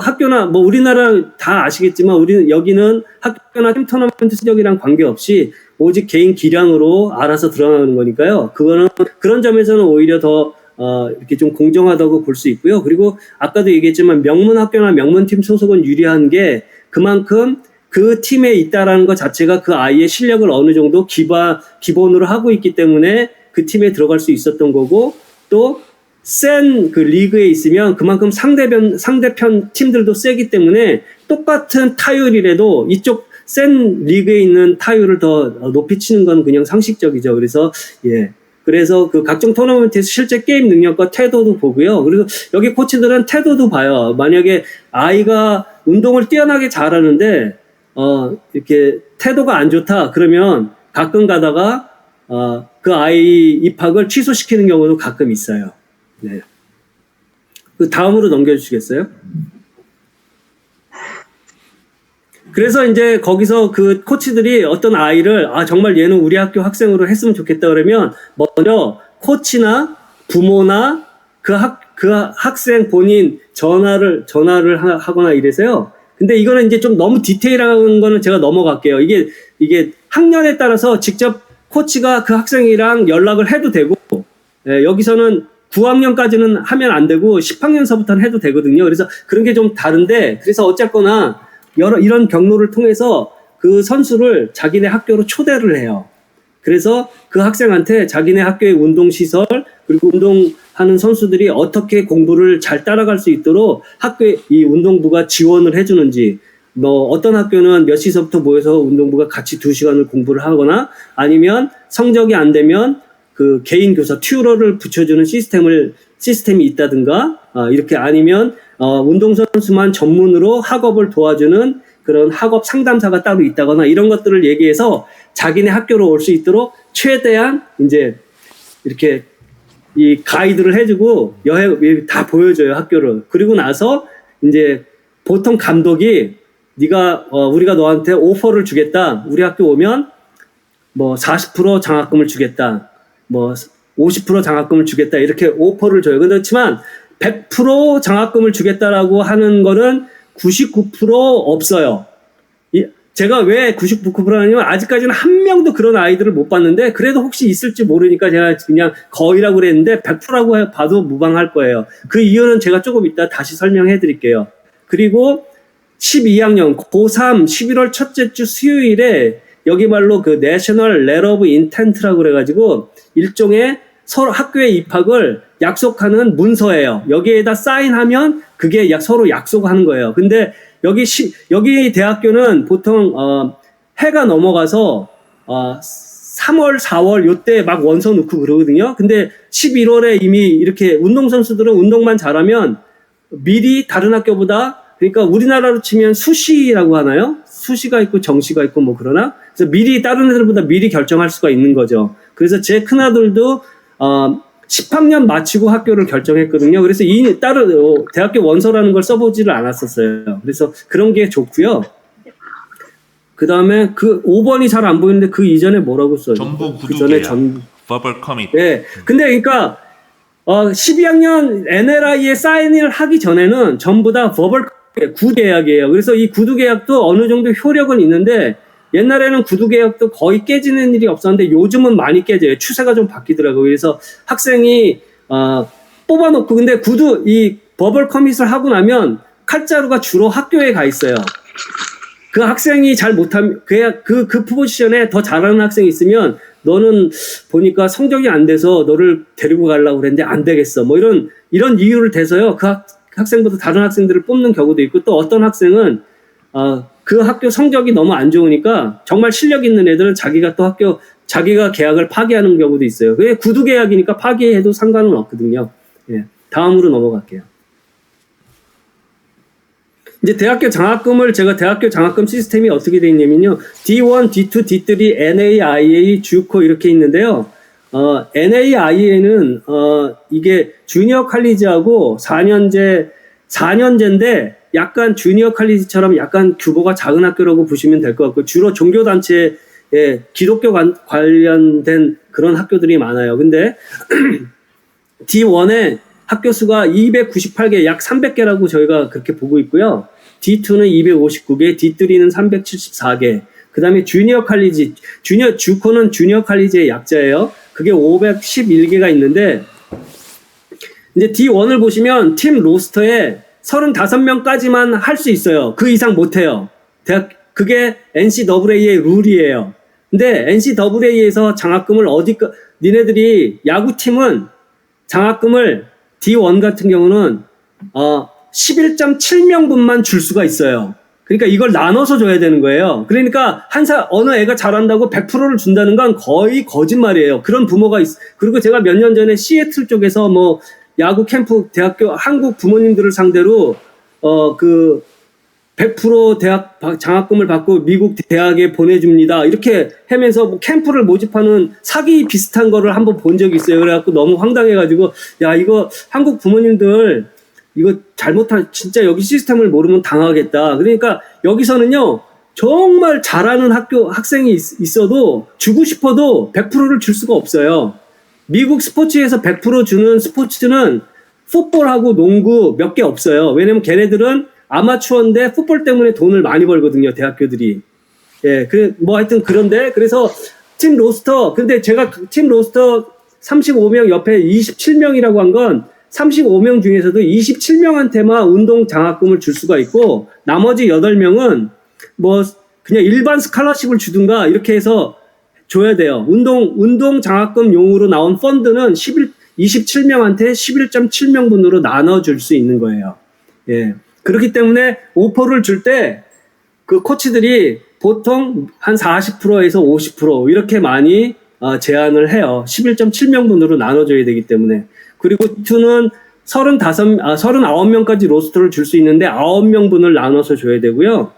학교나 우리나라 다 아시겠지만 여기는 학교나 팀 토너먼트 실력이랑 관계없이 오직 개인 기량으로 알아서 들어가는 거니까요. 그런 점에서는 오히려 더 이렇게 좀 공정하다고 볼 수 있고요. 그리고 아까도 얘기했지만 명문 학교나 명문 팀 소속은 유리한 게, 그만큼 그 팀에 있다라는 것 자체가 그 아이의 실력을 어느 정도 기본으로 하고 있기 때문에 그 팀에 들어갈 수 있었던 거고, 또 센 그 리그에 있으면 그만큼 상대편 팀들도 세기 때문에 똑같은 타율이라도 이쪽 센 리그에 있는 타율을 더 높이 치는 건 그냥 상식적이죠. 그래서 그래서 그 각종 토너먼트에서 실제 게임 능력과 태도도 보고요. 그리고 여기 코치들은 태도도 봐요. 만약에 아이가 운동을 뛰어나게 잘하는데 이렇게 태도가 안 좋다 그러면 가끔 가다가 그 아이 입학을 취소시키는 경우도 가끔 있어요. 네. 그 다음으로 넘겨주시겠어요? 그래서 이제 거기서 그 코치들이 어떤 아이를 정말 얘는 우리 학교 학생으로 했으면 좋겠다 그러면 먼저 코치나 부모나 그 학생 본인 전화를 하거나 이래서요. 근데 이거는 이제 좀 너무 디테일한 거는 제가 넘어갈게요. 이게 학년에 따라서 직접 코치가 그 학생이랑 연락을 해도 되고, 여기서는 9학년까지는 하면 안 되고 10학년서부터는 해도 되거든요. 그래서 그런 게 좀 다른데, 그래서 어쨌거나 이런 경로를 통해서 그 선수를 자기네 학교로 초대를 해요. 그래서 그 학생한테 자기네 학교의 운동시설 그리고 운동하는 선수들이 어떻게 공부를 잘 따라갈 수 있도록 학교에 이 운동부가 지원을 해주는지, 뭐 어떤 학교는 몇 시서부터 모여서 운동부가 같이 2시간을 공부를 하거나 아니면 성적이 안 되면 그 개인 교사 튜러를 붙여주는 시스템이 있다든가, 이렇게 아니면 운동선수만 전문으로 학업을 도와주는 그런 학업 상담사가 따로 있다거나 이런 것들을 얘기해서 자기네 학교로 올 수 있도록 최대한 이제 이렇게 이 가이드를 해주고 여행 다 보여줘요, 학교를. 그리고 나서 이제 보통 감독이 우리가 너한테 오퍼를 주겠다. 우리 학교 오면 뭐 40% 장학금을 주겠다. 뭐 50% 장학금을 주겠다. 이렇게 오퍼를 줘요. 그렇지만 100% 장학금을 주겠다라고 하는 거는 99% 없어요. 제가 왜 99%냐면 아직까지는 한 명도 그런 아이들을 못 봤는데, 그래도 혹시 있을지 모르니까 제가 그냥 거의라고 그랬는데 100%라고 봐도 무방할 거예요. 그 이유는 제가 조금 이따 다시 설명해 드릴게요. 그리고 12학년 고3 11월 첫째 주 수요일에 여기 말로 그 내셔널 레터 오브 인텐트라고 그래가지고 일종의 서로 학교에 입학을 약속하는 문서예요. 여기에다 사인하면 그게 서로 약속하는 거예요. 근데 여기 대학교는 보통 해가 넘어가서 3월, 4월 요때 막 원서 넣고 그러거든요. 근데 11월에 이미 이렇게 운동선수들은 운동만 잘하면 미리 다른 학교보다, 그러니까 우리나라로 치면 수시라고 하나요? 수시가 있고 정시가 있고 뭐 그러나? 그래서 미리 다른 애들보다 미리 결정할 수가 있는 거죠. 그래서 제 큰아들도 10학년 마치고 학교를 결정했거든요. 그래서 다른 대학교 원서라는 걸 써보지를 않았었어요. 그래서 그런 게 좋고요. 그 다음에 그 5번이 잘 안 보이는데 그 이전에 뭐라고 써요? 전부 그 전에 verbal commit. 네. 근데 그러니까 12학년 NLI에 사인을 하기 전에는 전부 다 verbal 구두계약이에요. 그래서 이 구두계약도 어느 정도 효력은 있는데, 옛날에는 구두계약도 거의 깨지는 일이 없었는데 요즘은 많이 깨져요. 추세가 좀 바뀌더라고요. 그래서 학생이 뽑아놓고, 근데 이 버벌 커밋을 하고 나면 칼자루가 주로 학교에 가 있어요. 그 학생이 잘 못하면 그 포지션에 더 잘하는 학생이 있으면 너는 보니까 성적이 안 돼서 너를 데리고 가려고 그랬는데 안 되겠어. 뭐 이런 이유를 대서요. 그 학생보다 다른 학생들을 뽑는 경우도 있고, 또 어떤 학생은 그 학교 성적이 너무 안 좋으니까 정말 실력 있는 애들은 자기가 계약을 파기하는 경우도 있어요. 그게 구두 계약이니까 파기해도 상관은 없거든요. 예, 다음으로 넘어갈게요. 이제 대학교 장학금 시스템이 어떻게 되어 있냐면요. D1, D2, D3, NAIA, 주코 이렇게 있는데요. NAIA는 이게 주니어 칼리지하고 4년제인데 약간 주니어 칼리지처럼 약간 규모가 작은 학교라고 보시면 될 것 같고, 주로 종교단체에 기독교 관련된 그런 학교들이 많아요. 근데 D1의 학교 수가 298개, 약 300개라고 저희가 그렇게 보고 있고요. D2는 259개, D3는 374개. 그 다음에 주니어 칼리지, 주코는 주니어 칼리지의 약자예요. 그게 511개가 있는데, 이제 D1을 보시면 팀 로스터에 35명까지만 할 수 있어요. 그 이상 못 해요. 그게 NCAA의 룰이에요. 근데 NCAA에서 장학금을 니네들이 야구팀은 장학금을 D1 같은 경우는 11.7명분만 줄 수가 있어요. 그러니까 이걸 나눠서 줘야 되는 거예요. 그러니까 어느 애가 잘한다고 100%를 준다는 건 거의 거짓말이에요. 그런 부모가 그리고 제가 몇 년 전에 시애틀 쪽에서 뭐 야구 캠프 대학교 한국 부모님들을 상대로 100% 대학 장학금을 받고 미국 대학에 보내줍니다. 이렇게 하면서 뭐 캠프를 모집하는 사기 비슷한 거를 한번 본 적이 있어요. 그래갖고 너무 황당해가지고, 야, 이거 한국 부모님들, 이거 진짜 여기 시스템을 모르면 당하겠다. 그러니까 여기서는요, 정말 잘하는 학생이 있어도 주고 싶어도 100%를 줄 수가 없어요. 미국 스포츠에서 100% 주는 스포츠는 풋볼하고 농구 몇 개 없어요. 왜냐면 걔네들은 아마추어인데 풋볼 때문에 돈을 많이 벌거든요, 대학교들이. 예, 뭐 하여튼 그런데, 그래서 근데 제가 팀 로스터 35명 옆에 27명이라고 한 건 35명 중에서도 27명한테만 운동 장학금을 줄 수가 있고, 나머지 8명은 뭐 그냥 일반 스칼러십을 주든가 이렇게 해서 줘야 돼요. 운동 장학금 용으로 나온 펀드는 27명한테 11.7명분으로 나눠줄 수 있는 거예요. 예. 그렇기 때문에 오퍼를 줄 때 그 코치들이 보통 한 40%에서 50% 이렇게 많이 제한을 해요. 11.7명분으로 나눠줘야 되기 때문에. 그리고 D2는 39명까지 로스터를 줄 수 있는데 9명분을 나눠서 줘야 되고요.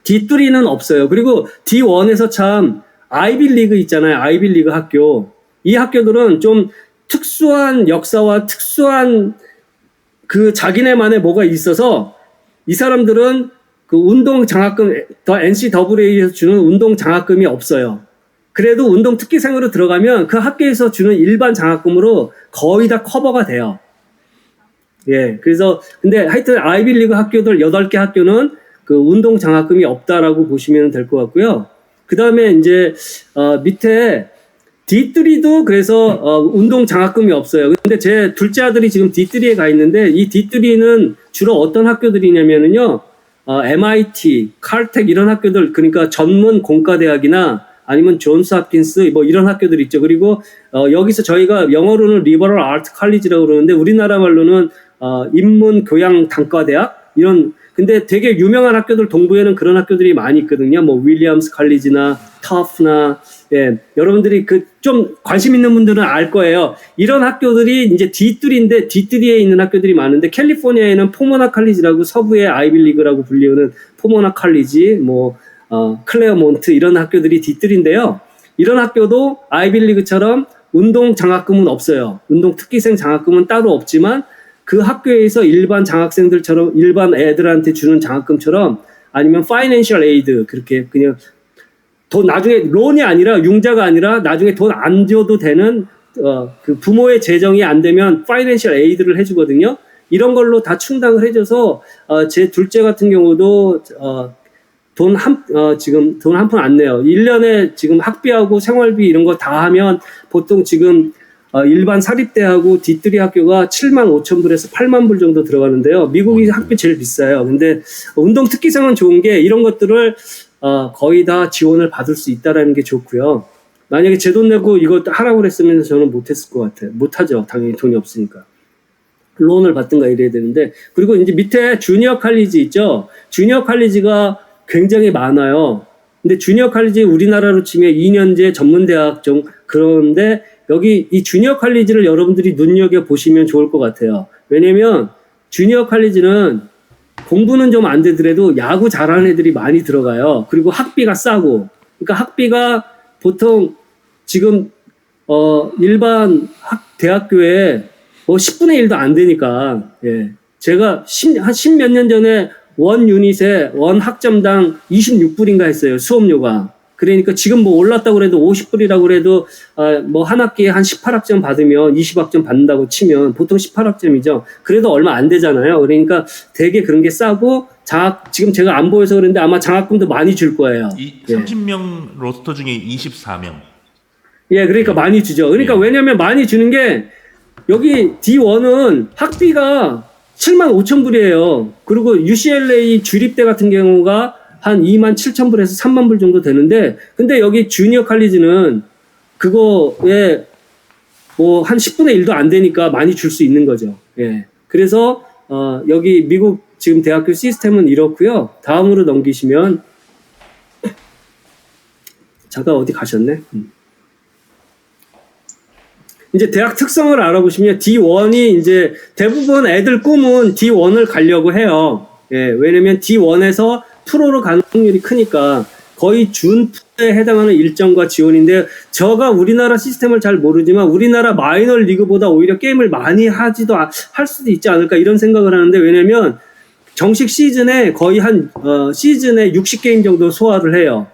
D3는 없어요. 그리고 D1에서 참 아이비리그 있잖아요. 아이비리그 학교. 이 학교들은 좀 특수한 역사와 특수한 자기네만의 뭐가 있어서 이 사람들은 그 운동 장학금, 더 NCAA에서 주는 운동 장학금이 없어요. 그래도 운동 특기생으로 들어가면 그 학교에서 주는 일반 장학금으로 거의 다 커버가 돼요. 예. 그래서, 근데 하여튼 아이비리그 학교들 8개 학교는 그 운동 장학금이 없다라고 보시면 될 것 같고요. 그 다음에 이제, 밑에 D3도 그래서 운동 장학금이 없어요. 근데 제 둘째 아들이 지금 D3에 가 있는데 이 D3는 주로 어떤 학교들이냐면은요. MIT, 칼텍 이런 학교들, 그러니까 전문 공과대학이나 아니면 존스 홉킨스 뭐 이런 학교들 있죠. 그리고 여기서 저희가 영어로는 리버럴 아트 칼리지라고 그러는데 우리나라 말로는 인문 교양 단과대학 이런, 근데 되게 유명한 학교들 동부에는 그런 학교들이 많이 있거든요. 뭐 윌리엄스 칼리지나 터프나, 예, 여러분들이 좀 관심 있는 분들은 알 거예요. 이런 학교들이 이제 D3인데 D3에 있는 학교들이 많은데 캘리포니아에는 포모나 칼리지라고 서부의 아이비리그라고 불리우는 포모나 칼리지, 뭐 클레어몬트 이런 학교들이 D3인데요. 이런 학교도 아이비리그처럼 운동 장학금은 없어요. 운동 특기생 장학금은 따로 없지만 그 학교에서 일반 장학생들처럼 일반 애들한테 주는 장학금처럼 아니면 파이낸셜 에이드 그렇게 그냥 돈 나중에 론이 아니라 융자가 아니라 나중에 돈 안 줘도 되는 그 부모의 재정이 안 되면 파이낸셜 에이드를 해주거든요. 이런 걸로 다 충당을 해줘서 제 둘째 같은 경우도 지금 돈 한 푼 안 내요. 1년에 지금 학비하고 생활비 이런 거 다 하면 보통 지금 일반 사립대하고 D3 학교가 75,000불에서 80,000불 정도 들어가는데요. 미국이 학비 제일 비싸요. 근데 운동 특기생은 좋은 게 이런 것들을 거의 다 지원을 받을 수 있다라는 게 좋고요. 만약에 제 돈 내고 이거 하라고 그랬으면 저는 못했을 것 같아요. 못하죠. 당연히 돈이 없으니까. 론을 받든가 이래야 되는데. 그리고 이제 밑에 주니어 칼리지 있죠. 주니어 칼리지가 굉장히 많아요. 근데 주니어 칼리지 우리나라로 치면 2년제 전문대학 좀 그런데 여기 이 주니어 칼리지를 여러분들이 눈여겨보시면 좋을 것 같아요. 왜냐면 주니어 칼리지는 공부는 좀 안 되더라도 야구 잘하는 애들이 많이 들어가요. 그리고 학비가 싸고. 그러니까 학비가 보통 지금 일반 대학교에 뭐 10분의 1도 안 되니까. 예. 제가 한 10몇 년 전에 원 유닛에 원 학점당 26불인가 했어요. 수업료가. 그러니까 지금 뭐 올랐다고 그래도 50불이라고 그래도 뭐 한 학기에 한 18학점 받으면 20학점 받는다고 치면 보통 18학점이죠. 그래도 얼마 안 되잖아요. 그러니까 되게 그런 게 싸고 지금 제가 안 보여서 그런데 아마 장학금도 많이 줄 거예요. 30명 로스터 중에 24명. 예, 그러니까 많이 주죠. 그러니까 왜냐면 많이 주는 게 여기 D1은 학비가 75,000불이에요. 그리고 UCLA 주립대 같은 경우가 한 27,000불에서 30,000불 정도 되는데, 근데 여기 주니어 칼리지는 그거에 뭐 한 10분의 1도 안 되니까 많이 줄 수 있는 거죠. 예. 그래서 여기 미국 지금 대학교 시스템은 이렇고요. 다음으로 넘기시면 잠깐 어디 가셨네. 이제 대학 특성을 알아보시면 D1이 이제 대부분 애들 꿈은 D1을 가려고 해요. 예, 왜냐면 D1에서 프로로 가는 확률이 크니까 거의 준프로에 해당하는 일정과 지원인데 제가 우리나라 시스템을 잘 모르지만 우리나라 마이너 리그보다 오히려 게임을 많이 할 수도 있지 않을까 이런 생각을 하는데 왜냐면 정식 시즌에 거의 시즌에 60게임 정도 소화를 해요.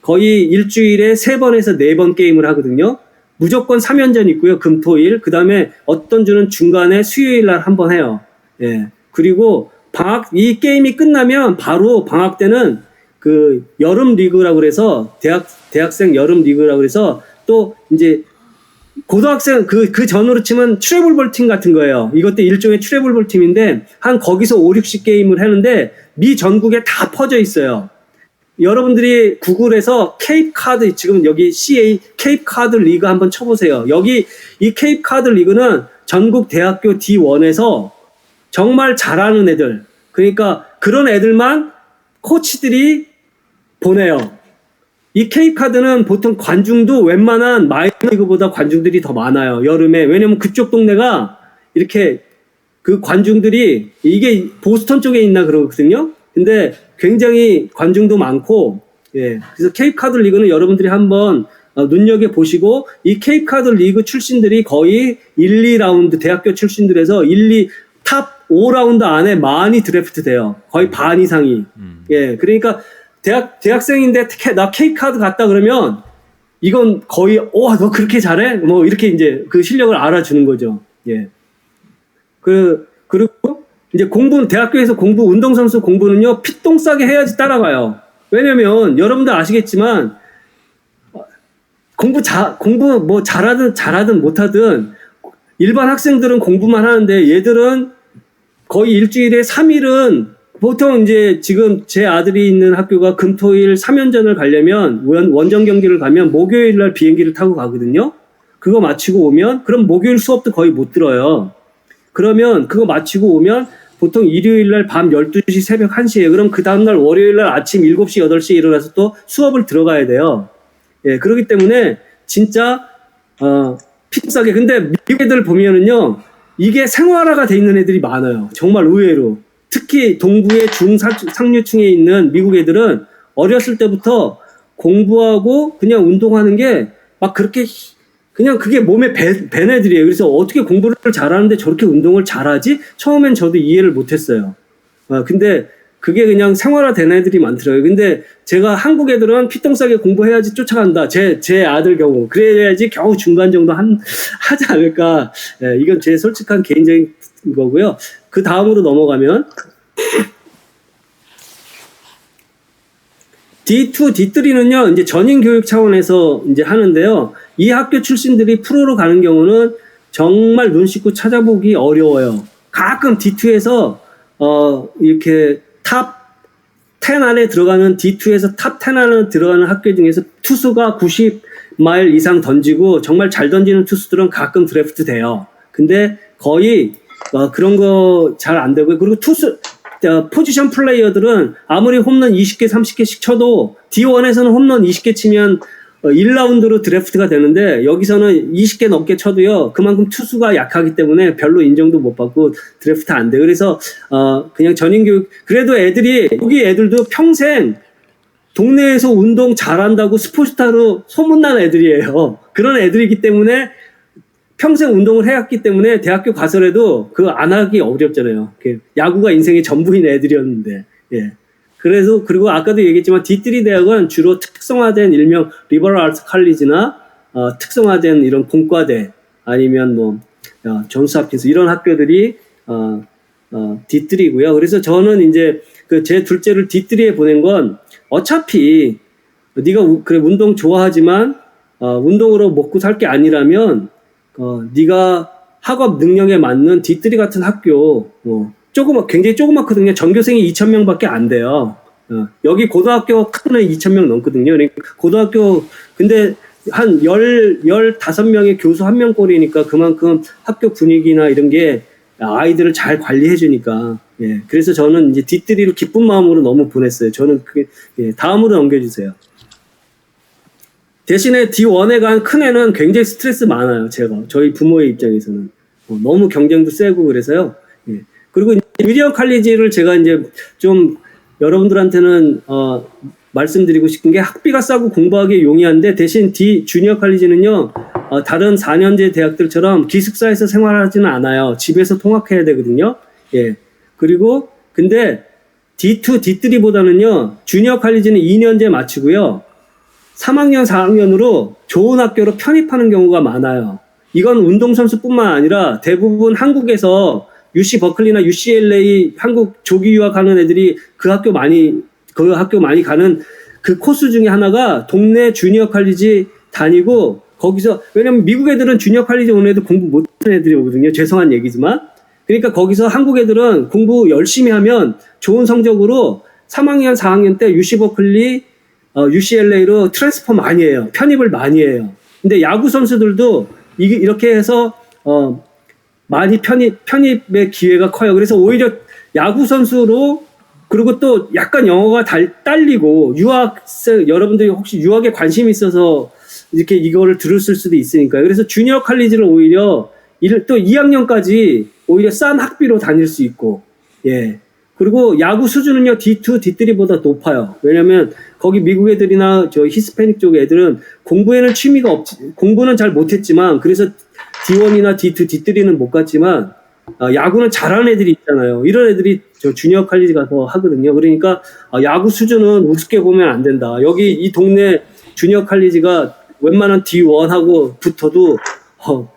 거의 일주일에 3번에서 4번 게임을 하거든요. 무조건 3연전 있고요. 금, 토, 일. 그 다음에 어떤 주는 중간에 수요일 날 한 번 해요. 예. 그리고 이 게임이 끝나면 바로 방학 때는 그 여름 리그라고 그래서 대학생 여름 리그라고 그래서 또 이제 고등학생 그 전으로 치면 트래블볼 팀 같은 거예요. 이것도 일종의 트래블볼 팀인데 거기서 5, 60게임을 하는데 미 전국에 다 퍼져 있어요. 여러분들이 구글에서 케이프 카드 지금 여기 케이프 카드 리그 한번 쳐보세요. 여기 이 케이프 카드 리그는 전국 대학교 D1에서 정말 잘하는 애들 그러니까 그런 애들만 코치들이 보내요. 이 케이프 카드는 보통 관중도 웬만한 마이너 리그보다 관중들이 더 많아요. 여름에 왜냐면 그쪽 동네가 이렇게 그 관중들이 이게 보스턴 쪽에 있나 그러거든요. 근데 굉장히 관중도 많고, 예. 그래서 케이프 카드 리그는 여러분들이 한번 눈여겨보시고, 이 케이프 카드 리그 출신들이 거의 1, 2라운드, 대학교 출신들에서 탑 5라운드 안에 많이 드래프트 돼요. 거의 반 이상이. 예. 그러니까 대학생인데 나 케이프 카드 갔다 그러면, 이건 거의, 너 그렇게 잘해? 뭐, 이렇게 이제 그 실력을 알아주는 거죠. 예. 그리고, 이제 대학교에서 운동선수 공부는요, 피똥 싸게 해야지 따라가요. 왜냐면, 여러분들 아시겠지만, 공부 뭐 잘하든 못하든, 일반 학생들은 공부만 하는데, 얘들은 거의 일주일에 3일은, 보통 이제 지금 제 아들이 있는 학교가 금토일 3연전을 가려면, 원정 경기를 가면 목요일 날 비행기를 타고 가거든요? 그거 마치고 오면, 그럼 목요일 수업도 거의 못 들어요. 그러면 그거 마치고 오면, 보통 일요일날 밤 12시 새벽 1시에 그럼 그 다음날 월요일날 아침 7시 8시에 일어나서 또 수업을 들어가야 돼요. 예, 그렇기 때문에 진짜 피싸게 근데 미국 애들 보면은요 이게 생활화가 돼 있는 애들이 많아요. 정말 의외로 특히 동부의 중상류층에 있는 미국 애들은 어렸을 때부터 공부하고 그냥 운동하는 게 막 그렇게 그냥 그게 몸에 밴 애들이에요. 그래서 어떻게 공부를 잘하는데 저렇게 운동을 잘하지? 처음엔 저도 이해를 못했어요. 근데 그게 그냥 생활화된 애들이 많더라고요. 근데 제가 한국 애들은 피똥 싸게 공부해야지 쫓아간다. 제 아들 경우. 그래야지 겨우 중간 정도 하지 않을까. 예, 이건 제 솔직한 개인적인 거고요. 그 다음으로 넘어가면 D2, D3는요, 이제 전인 교육 차원에서 이제 하는데요. 이 학교 출신들이 프로로 가는 경우는 정말 눈 씻고 찾아보기 어려워요. 가끔 D2에서, 이렇게 탑 10 안에 들어가는 D2에서 탑 10 안에 들어가는 학교 중에서 투수가 90마일 이상 던지고 정말 잘 던지는 투수들은 가끔 드래프트 돼요. 근데 거의, 그런 거 잘 안 되고요. 그리고 포지션 플레이어들은 아무리 홈런 20개, 30개씩 쳐도 D1에서는 홈런 20개 치면 1라운드로 드래프트가 되는데 여기서는 20개 넘게 쳐도요. 그만큼 투수가 약하기 때문에 별로 인정도 못 받고 드래프트 안 돼요. 그래서 그냥 전인교육 그래도 여기 애들도 평생 동네에서 운동 잘한다고 스포츠타로 소문난 애들이에요. 그런 애들이기 때문에 평생 운동을 해왔기 때문에 대학교 가서라도 그거 안 하기 어렵잖아요. 야구가 인생의 전부인 애들이었는데, 예. 그리고 아까도 얘기했지만 D3 대학은 주로 특성화된 일명 리버럴 아트 칼리지나, 특성화된 이런 공과대, 아니면 존스 홉킨스 이런 학교들이, D3고요. 그래서 저는 이제 제 둘째를 D3에 보낸 건 어차피 네가 그래 운동 좋아하지만, 운동으로 먹고 살 게 아니라면, 네가 학업 능력에 맞는 D3 같은 학교, 굉장히 조그맣거든요. 전교생이 2,000명밖에 안 돼요. 여기 고등학교 큰 애 2,000명 넘거든요. 그러니까 고등학교, 근데 한 15명의 교수 1명꼴이니까 그만큼 학교 분위기나 이런 게 아이들을 잘 관리해 주니까. 예. 그래서 저는 이제 D3로 기쁜 마음으로 너무 보냈어요. 저는 그게, 예. 다음으로 넘겨주세요. 대신에 D1에 간 큰 애는 굉장히 스트레스 많아요. 저희 부모의 입장에서는. 너무 경쟁도 세고 그래서요. 예. 그리고 위리엄 칼리지를 제가 이제 좀 여러분들한테는, 말씀드리고 싶은 게 학비가 싸고 공부하기 용이한데 대신 주니어 칼리지는요, 다른 4년제 대학들처럼 기숙사에서 생활하지는 않아요. 집에서 통학해야 되거든요. 예. 그리고, 근데 D2, D3보다는요, 주니어 칼리지는 2년제 마치고요, 3학년, 4학년으로 좋은 학교로 편입하는 경우가 많아요. 이건 운동선수뿐만 아니라 대부분 한국에서 UC 버클리나 UCLA 한국 조기 유학하는 애들이 그 학교 많이 가는 그 코스 중에 하나가 동네 주니어 칼리지 다니고 거기서, 왜냐면 미국 애들은 주니어 칼리지 오는 애들 공부 못하는 애들이 오거든요. 죄송한 얘기지만. 그러니까 거기서 한국 애들은 공부 열심히 하면 좋은 성적으로 3학년, 4학년 때 UC 버클리, UCLA로 트랜스퍼 많이 해요. 편입을 많이 해요. 근데 야구 선수들도 이렇게 해서, 많이 편입의 기회가 커요. 그래서 오히려 야구 선수로, 그리고 또 약간 영어가 딸리고, 여러분들이 혹시 유학에 관심이 있어서 이렇게 이거를 들었을 수도 있으니까요. 그래서 주니어 칼리지를 오히려 또 2학년까지 오히려 싼 학비로 다닐 수 있고, 예. 그리고 야구 수준은요, D2, D3보다 높아요. 왜냐면 거기 미국 애들이나 저 히스패닉 쪽 애들은 공부에는 취미가 공부는 잘 못했지만, 그래서 D1이나 D2, D3는 못 갔지만, 야구는 잘하는 애들이 있잖아요. 이런 애들이 저 주니어 칼리지 가서 하거든요. 그러니까 야구 수준은 우습게 보면 안 된다. 여기 이 동네 주니어 칼리지가 웬만한 D1하고 붙어도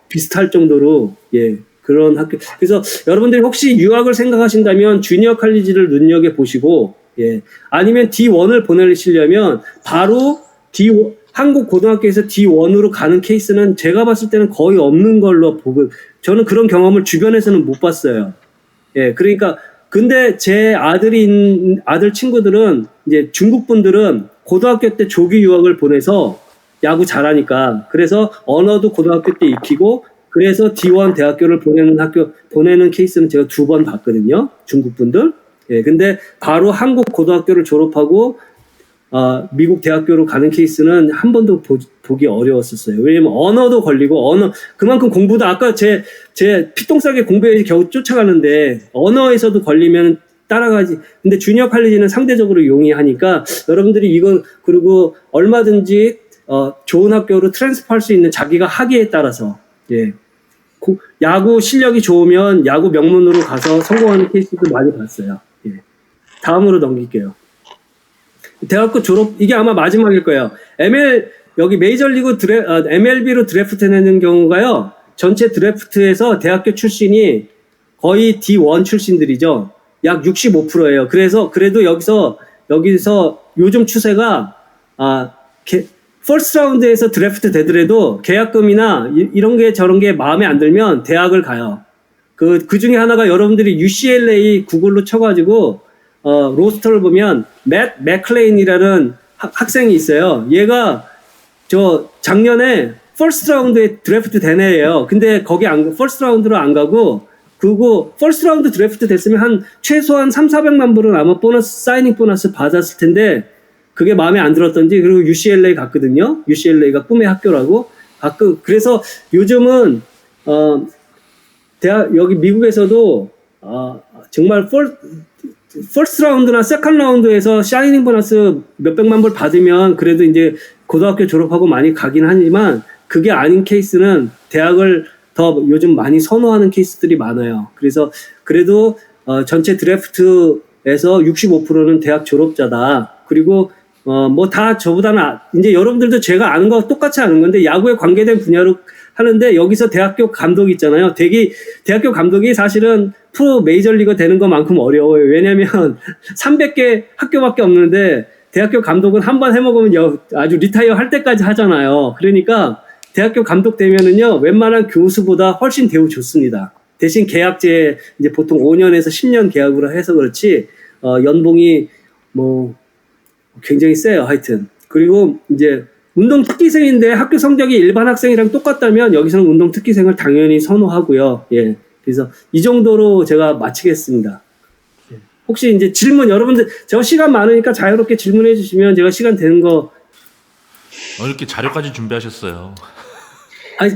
비슷할 정도로, 예, 그런 학교. 그래서 여러분들이 혹시 유학을 생각하신다면 주니어 칼리지를 눈여겨보시고, 예, 아니면 D1을 보내시려면 바로 한국 고등학교에서 D1으로 가는 케이스는 제가 봤을 때는 거의 없는 걸로 보고, 저는 그런 경험을 주변에서는 못 봤어요. 예, 그러니까, 근데 제 아들 친구들은, 이제 중국 분들은 고등학교 때 조기 유학을 보내서 야구 잘하니까, 그래서 언어도 고등학교 때 익히고, 그래서 D1 대학교를 보내는 케이스는 제가 2번 봤거든요. 중국 분들. 예, 근데 바로 한국 고등학교를 졸업하고, 미국 대학교로 가는 케이스는 한 번도 보기 어려웠었어요. 왜냐면 언어도 걸리고, 그만큼 공부도 아까 제 피똥싸게 공부에 겨우 쫓아가는데, 언어에서도 걸리면 따라가지. 근데 주니어 칼리지는 상대적으로 용이하니까, 여러분들이 그리고 얼마든지, 좋은 학교로 트랜스퍼할 수 있는 자기가 하기에 따라서, 예. 야구 실력이 좋으면 야구 명문으로 가서 성공하는 케이스도 많이 봤어요. 예. 다음으로 넘길게요. 대학교 졸업, 이게 아마 마지막일 거예요. 여기 메이저리그 MLB로 드래프트 내는 경우가요, 전체 드래프트에서 대학교 출신이 거의 D1 출신들이죠. 약 65%예요. 그래도 여기서 요즘 추세가, 퍼스트 라운드에서 드래프트 되더라도 계약금이나 이런 게 저런 게 마음에 안 들면 대학을 가요. 그 중에 하나가 여러분들이 UCLA 구글로 쳐가지고, 로스터를 보면 맷 맥클레인이라는 학생이 있어요. 얘가 작년에 퍼스트 라운드에 드래프트 된 애예요. 근데 거기 퍼스트 라운드로 안 가고, 그리고 퍼스트 라운드 드래프트 됐으면 최소한 300-400만 불은 아마 사이닝 보너스 받았을 텐데, 그게 마음에 안 들었던지, 그리고 UCLA 갔거든요. UCLA가 꿈의 학교라고. 그래서 요즘은, 여기 미국에서도, 정말 퍼스트 라운드나 세컨드 라운드에서 샤이닝 보너스 몇백만 불 받으면 그래도 이제 고등학교 졸업하고 많이 가긴 하지만, 그게 아닌 케이스는 대학을 더 요즘 많이 선호하는 케이스들이 많아요. 그래서 그래도, 전체 드래프트에서 65%는 대학 졸업자다. 그리고 다 저보다는, 이제 여러분들도 제가 아는 거 똑같이 아는 건데, 야구에 관계된 분야로 하는데, 여기서 대학교 감독 있잖아요. 대학교 감독이 사실은 프로 메이저리거 되는 것만큼 어려워요. 왜냐면 300개 학교밖에 없는데, 대학교 감독은 한 번 해먹으면 아주 리타이어 할 때까지 하잖아요. 그러니까 대학교 감독 되면은요, 웬만한 교수보다 훨씬 대우 좋습니다. 대신 계약제, 이제 보통 5년에서 10년 계약으로 해서 그렇지, 연봉이 굉장히 세요, 하여튼. 그리고 이제 운동 특기생인데 학교 성적이 일반 학생이랑 똑같다면 여기서는 운동 특기생을 당연히 선호하고요. 예. 그래서 이 정도로 제가 마치겠습니다. 혹시 이제 질문 여러분들 제가 시간 많으니까 자유롭게 질문해 주시면 제가 시간 되는 거 이렇게 자료까지 준비하셨어요. 아니,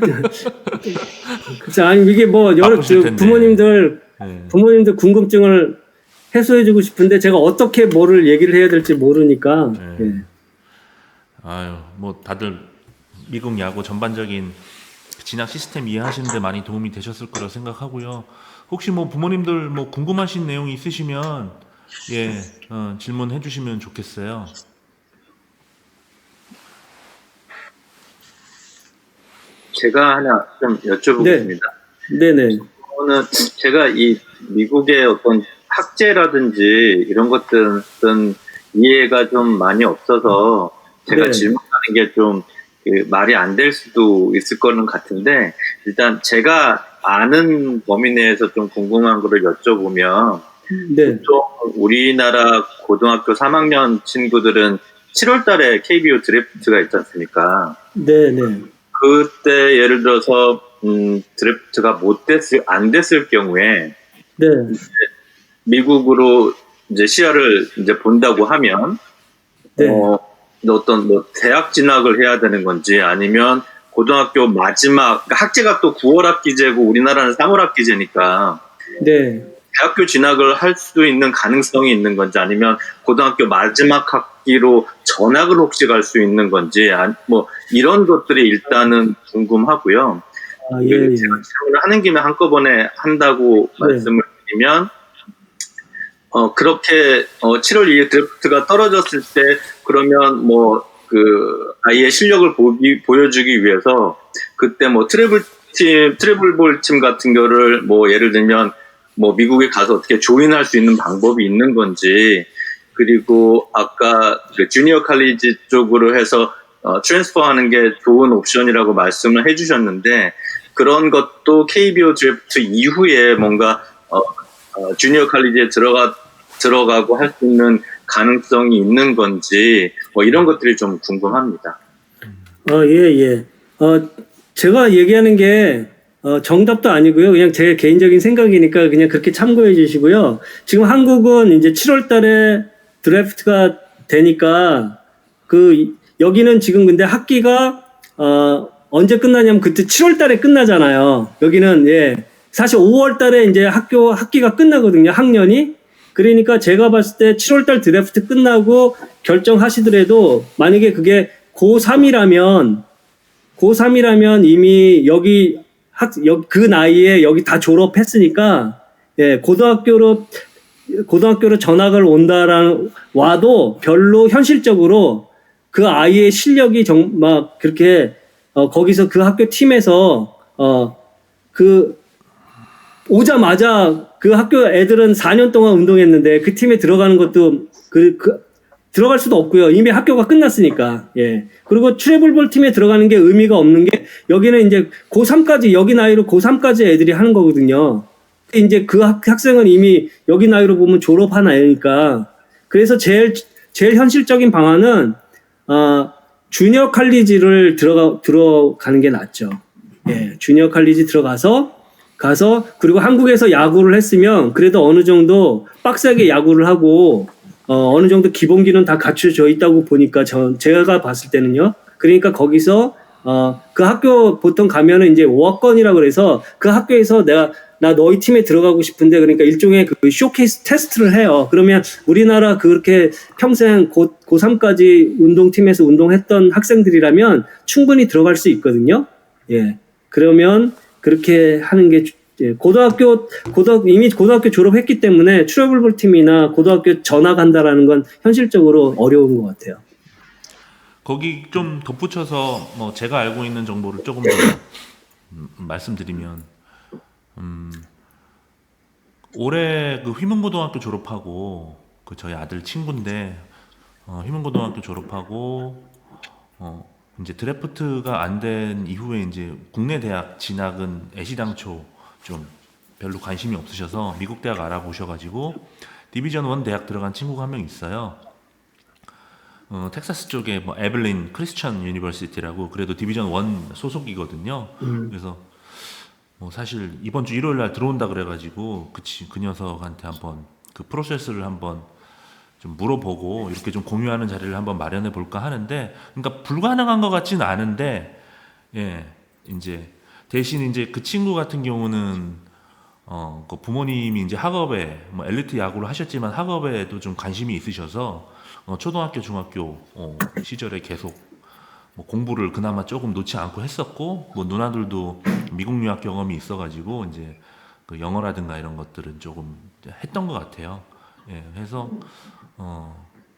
그쵸. 아니 이게 뭐 여러 바쁘실 텐데. 부모님들 네. 궁금증을 해소해주고 싶은데 제가 어떻게 뭐를 얘기를 해야 될지 모르니까. 네. 예. 아유, 뭐 다들 미국 야구 전반적인 진학 시스템 이해하시는데 많이 도움이 되셨을 거라 생각하고요. 혹시 뭐 부모님들 뭐 궁금하신 내용이 있으시면 질문해 주시면 좋겠어요. 제가 하나 좀 여쭤보겠습니다. 네네. 저는 제가 이 미국의 어떤 학제라든지 이런 것들은 이해가 좀 많이 없어서 제가 네. 질문하는 게 좀 말이 안 될 수도 있을 거는 같은데, 일단 제가 아는 범위 내에서 좀 궁금한 거를 여쭤보면, 네. 보통 우리나라 고등학교 3학년 친구들은 7월 달에 KBO 드래프트가 있지 않습니까? 네네. 그때 예를 들어서 드래프트가 안 됐을 경우에 네. 미국으로 이제 시야를 이제 본다고 하면 네. 어떤 뭐 대학 진학을 해야 되는 건지, 아니면 고등학교 마지막, 그러니까 학제가 또 9월 학기제고 우리나라는 3월 학기제니까 네. 대학교 진학을 할 수 있는 가능성이 있는 건지, 아니면 고등학교 마지막 학기로 전학을 혹시 갈 수 있는 건지, 뭐 이런 것들이 일단은 궁금하고요. 아, 예, 제가 예. 질문을 하는 김에 한꺼번에 한다고 네. 말씀을 드리면, 그렇게 7월 2일 드래프트가 떨어졌을 때 그러면 뭐 그 아이의 실력을 보여주기 위해서 그때 뭐 트래블볼 팀 같은 거를 뭐 예를 들면 뭐 미국에 가서 어떻게 조인할 수 있는 방법이 있는 건지, 그리고 아까 그 주니어 칼리지 쪽으로 해서 트랜스퍼하는 게 좋은 옵션이라고 말씀을 해주셨는데, 그런 것도 KBO 드래프트 이후에 뭔가 주니어 칼리지에 들어가고 할 수 있는 가능성이 있는 건지, 뭐 이런 것들이 좀 궁금합니다. 예. 제가 얘기하는 게 정답도 아니고요. 그냥 제 개인적인 생각이니까 그냥 그렇게 참고해 주시고요. 지금 한국은 이제 7월 달에 드래프트가 되니까 여기는 지금 근데 학기가 언제 끝나냐면 그때 7월 달에 끝나잖아요. 여기는 사실 5월 달에 이제 학기가 끝나거든요. 학년이. 그러니까 제가 봤을 때 7월 달 드래프트 끝나고 결정하시더라도 만약에 그게 고3이라면 이미 그 나이에 여기 다 졸업했으니까 고등학교로 전학을 와도 별로 현실적으로 그 아이의 실력이 막 그렇게 거기서 그 학교 팀에서 오자마자 그 학교 애들은 4년 동안 운동했는데 그 팀에 들어가는 것도 들어갈 수도 없고요. 이미 학교가 끝났으니까. 그리고 트래블볼 팀에 들어가는 게 의미가 없는 게, 여기는 이제 고3까지, 여기 나이로 고3까지 애들이 하는 거거든요. 이제 그 학생은 이미 여기 나이로 보면 졸업한 아이니까. 그래서 제일 현실적인 방안은 주니어 칼리지를 들어가는 게 낫죠. 주니어 칼리지 그리고 한국에서 야구를 했으면 그래도 어느 정도 빡세게 야구를 하고 어느 정도 기본기는 다 갖춰져 있다고 보니까 제가 봤을 때는요. 그러니까 거기서 그 학교 보통 가면은 이제 워건이라고 그래서 그 학교에서 나 너희 팀에 들어가고 싶은데, 그러니까 일종의 그 쇼케이스 테스트를 해요. 그러면 우리나라 그렇게 평생 고3까지 운동팀에서 운동했던 학생들이라면 충분히 들어갈 수 있거든요. 그러면 그렇게 하는 게 이미 고등학교 졸업했기 때문에 트래블볼 팀이나 고등학교 전학한다라는 건 현실적으로 어려운 것 같아요. 거기 좀 덧붙여서 뭐 제가 알고 있는 정보를 조금 더 말씀드리면, 올해 그 휘문고등학교 졸업하고 저희 아들 친구인데, 휘문고등학교 졸업하고 이제 드래프트가 안 된 이후에 이제 국내 대학 진학은 애시당초 좀 별로 관심이 없으셔서 미국 대학 알아보셔가지고 디비전 1 대학 들어간 친구가 한 명 있어요. 텍사스 쪽에 뭐 에블린 크리스천 유니버시티라고, 그래도 디비전 1 소속이거든요. 그래서 뭐 사실 이번 주 일요일 날 들어온다 그래가지고 그 녀석한테 한번 그 프로세스를 한번 좀 물어보고 이렇게 좀 공유하는 자리를 한번 마련해 볼까 하는데, 그러니까 불가능한 것 같지는 않은데, 예, 이제 대신 이제 그 친구 같은 경우는 그 부모님이 이제 학업에 뭐 엘리트 야구를 하셨지만 학업에도 좀 관심이 있으셔서 초등학교, 중학교 시절에 계속 뭐 공부를 그나마 조금 놓지 않고 했었고, 뭐 누나들도 미국 유학 경험이 있어가지고 이제 그 영어라든가 이런 것들은 조금 했던 것 같아요. 예, 해서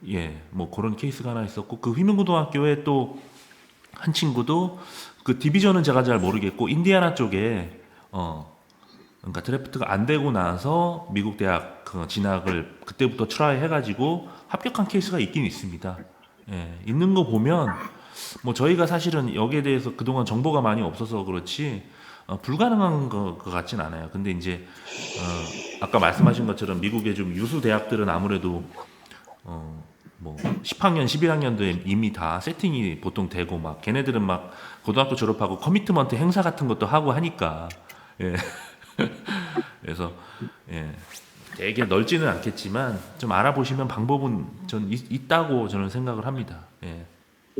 예, 뭐 그런 케이스가 하나 있었고, 그 휘문고등학교에 또 한 친구도 그 디비전은 제가 잘 모르겠고 인디애나 쪽에 그러니까 드래프트가 안 되고 나서 미국 대학 그 진학을 그때부터 트라이 해가지고 합격한 케이스가 있긴 있습니다. 예, 있는 거 보면 뭐 저희가 사실은 여기에 대해서 그동안 정보가 많이 없어서 그렇지 불가능한 것 같진 않아요. 근데 이제 아까 말씀하신 것처럼 미국의 좀 유수 대학들은 아무래도 뭐 10학년, 11학년도에 이미 다 세팅이 보통 되고 막 걔네들은 막 고등학교 졸업하고 커미트먼트 행사 같은 것도 하고 하니까 예. 그래서 예. 되게 넓지는 않겠지만 좀 알아보시면 방법은 전 있다고 저는 생각을 합니다. 예.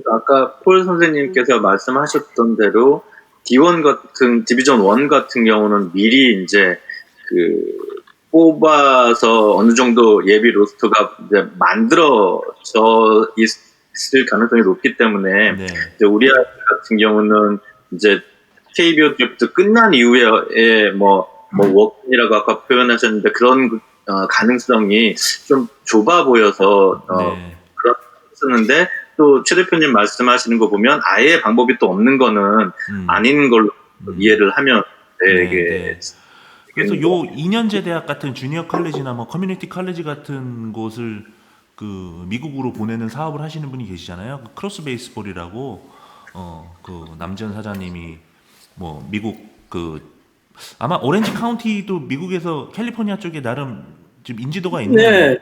아까 폴 선생님께서 말씀하셨던 대로 D1 같은 디비전 1 같은 경우는 미리 이제 그 뽑아서 어느 정도 예비 로스터가 이제 만들어져 있을 가능성이 높기 때문에 네. 이제 우리 아이 같은 경우는 이제 KBO 드래프트 끝난 이후에 뭐 워크이라고 아까 표현하셨는데 그런 가능성이 좀 좁아 보여서 네. 그런 쓰는데 또 최 대표님 말씀하시는 거 보면 아예 방법이 또 없는 거는 아닌 걸로 이해를 하면 되게 네. 그래서 요 2년제 대학 같은 주니어 컬리지나 뭐 커뮤니티 컬리지 같은 곳을 그 미국으로 보내는 사업을 하시는 분이 계시잖아요. 그 크로스 베이스볼이라고 그 남지현 사장님이 뭐 미국 그 아마 오렌지 카운티도 미국에서 캘리포니아 쪽에 나름 좀 인지도가 있는. 네,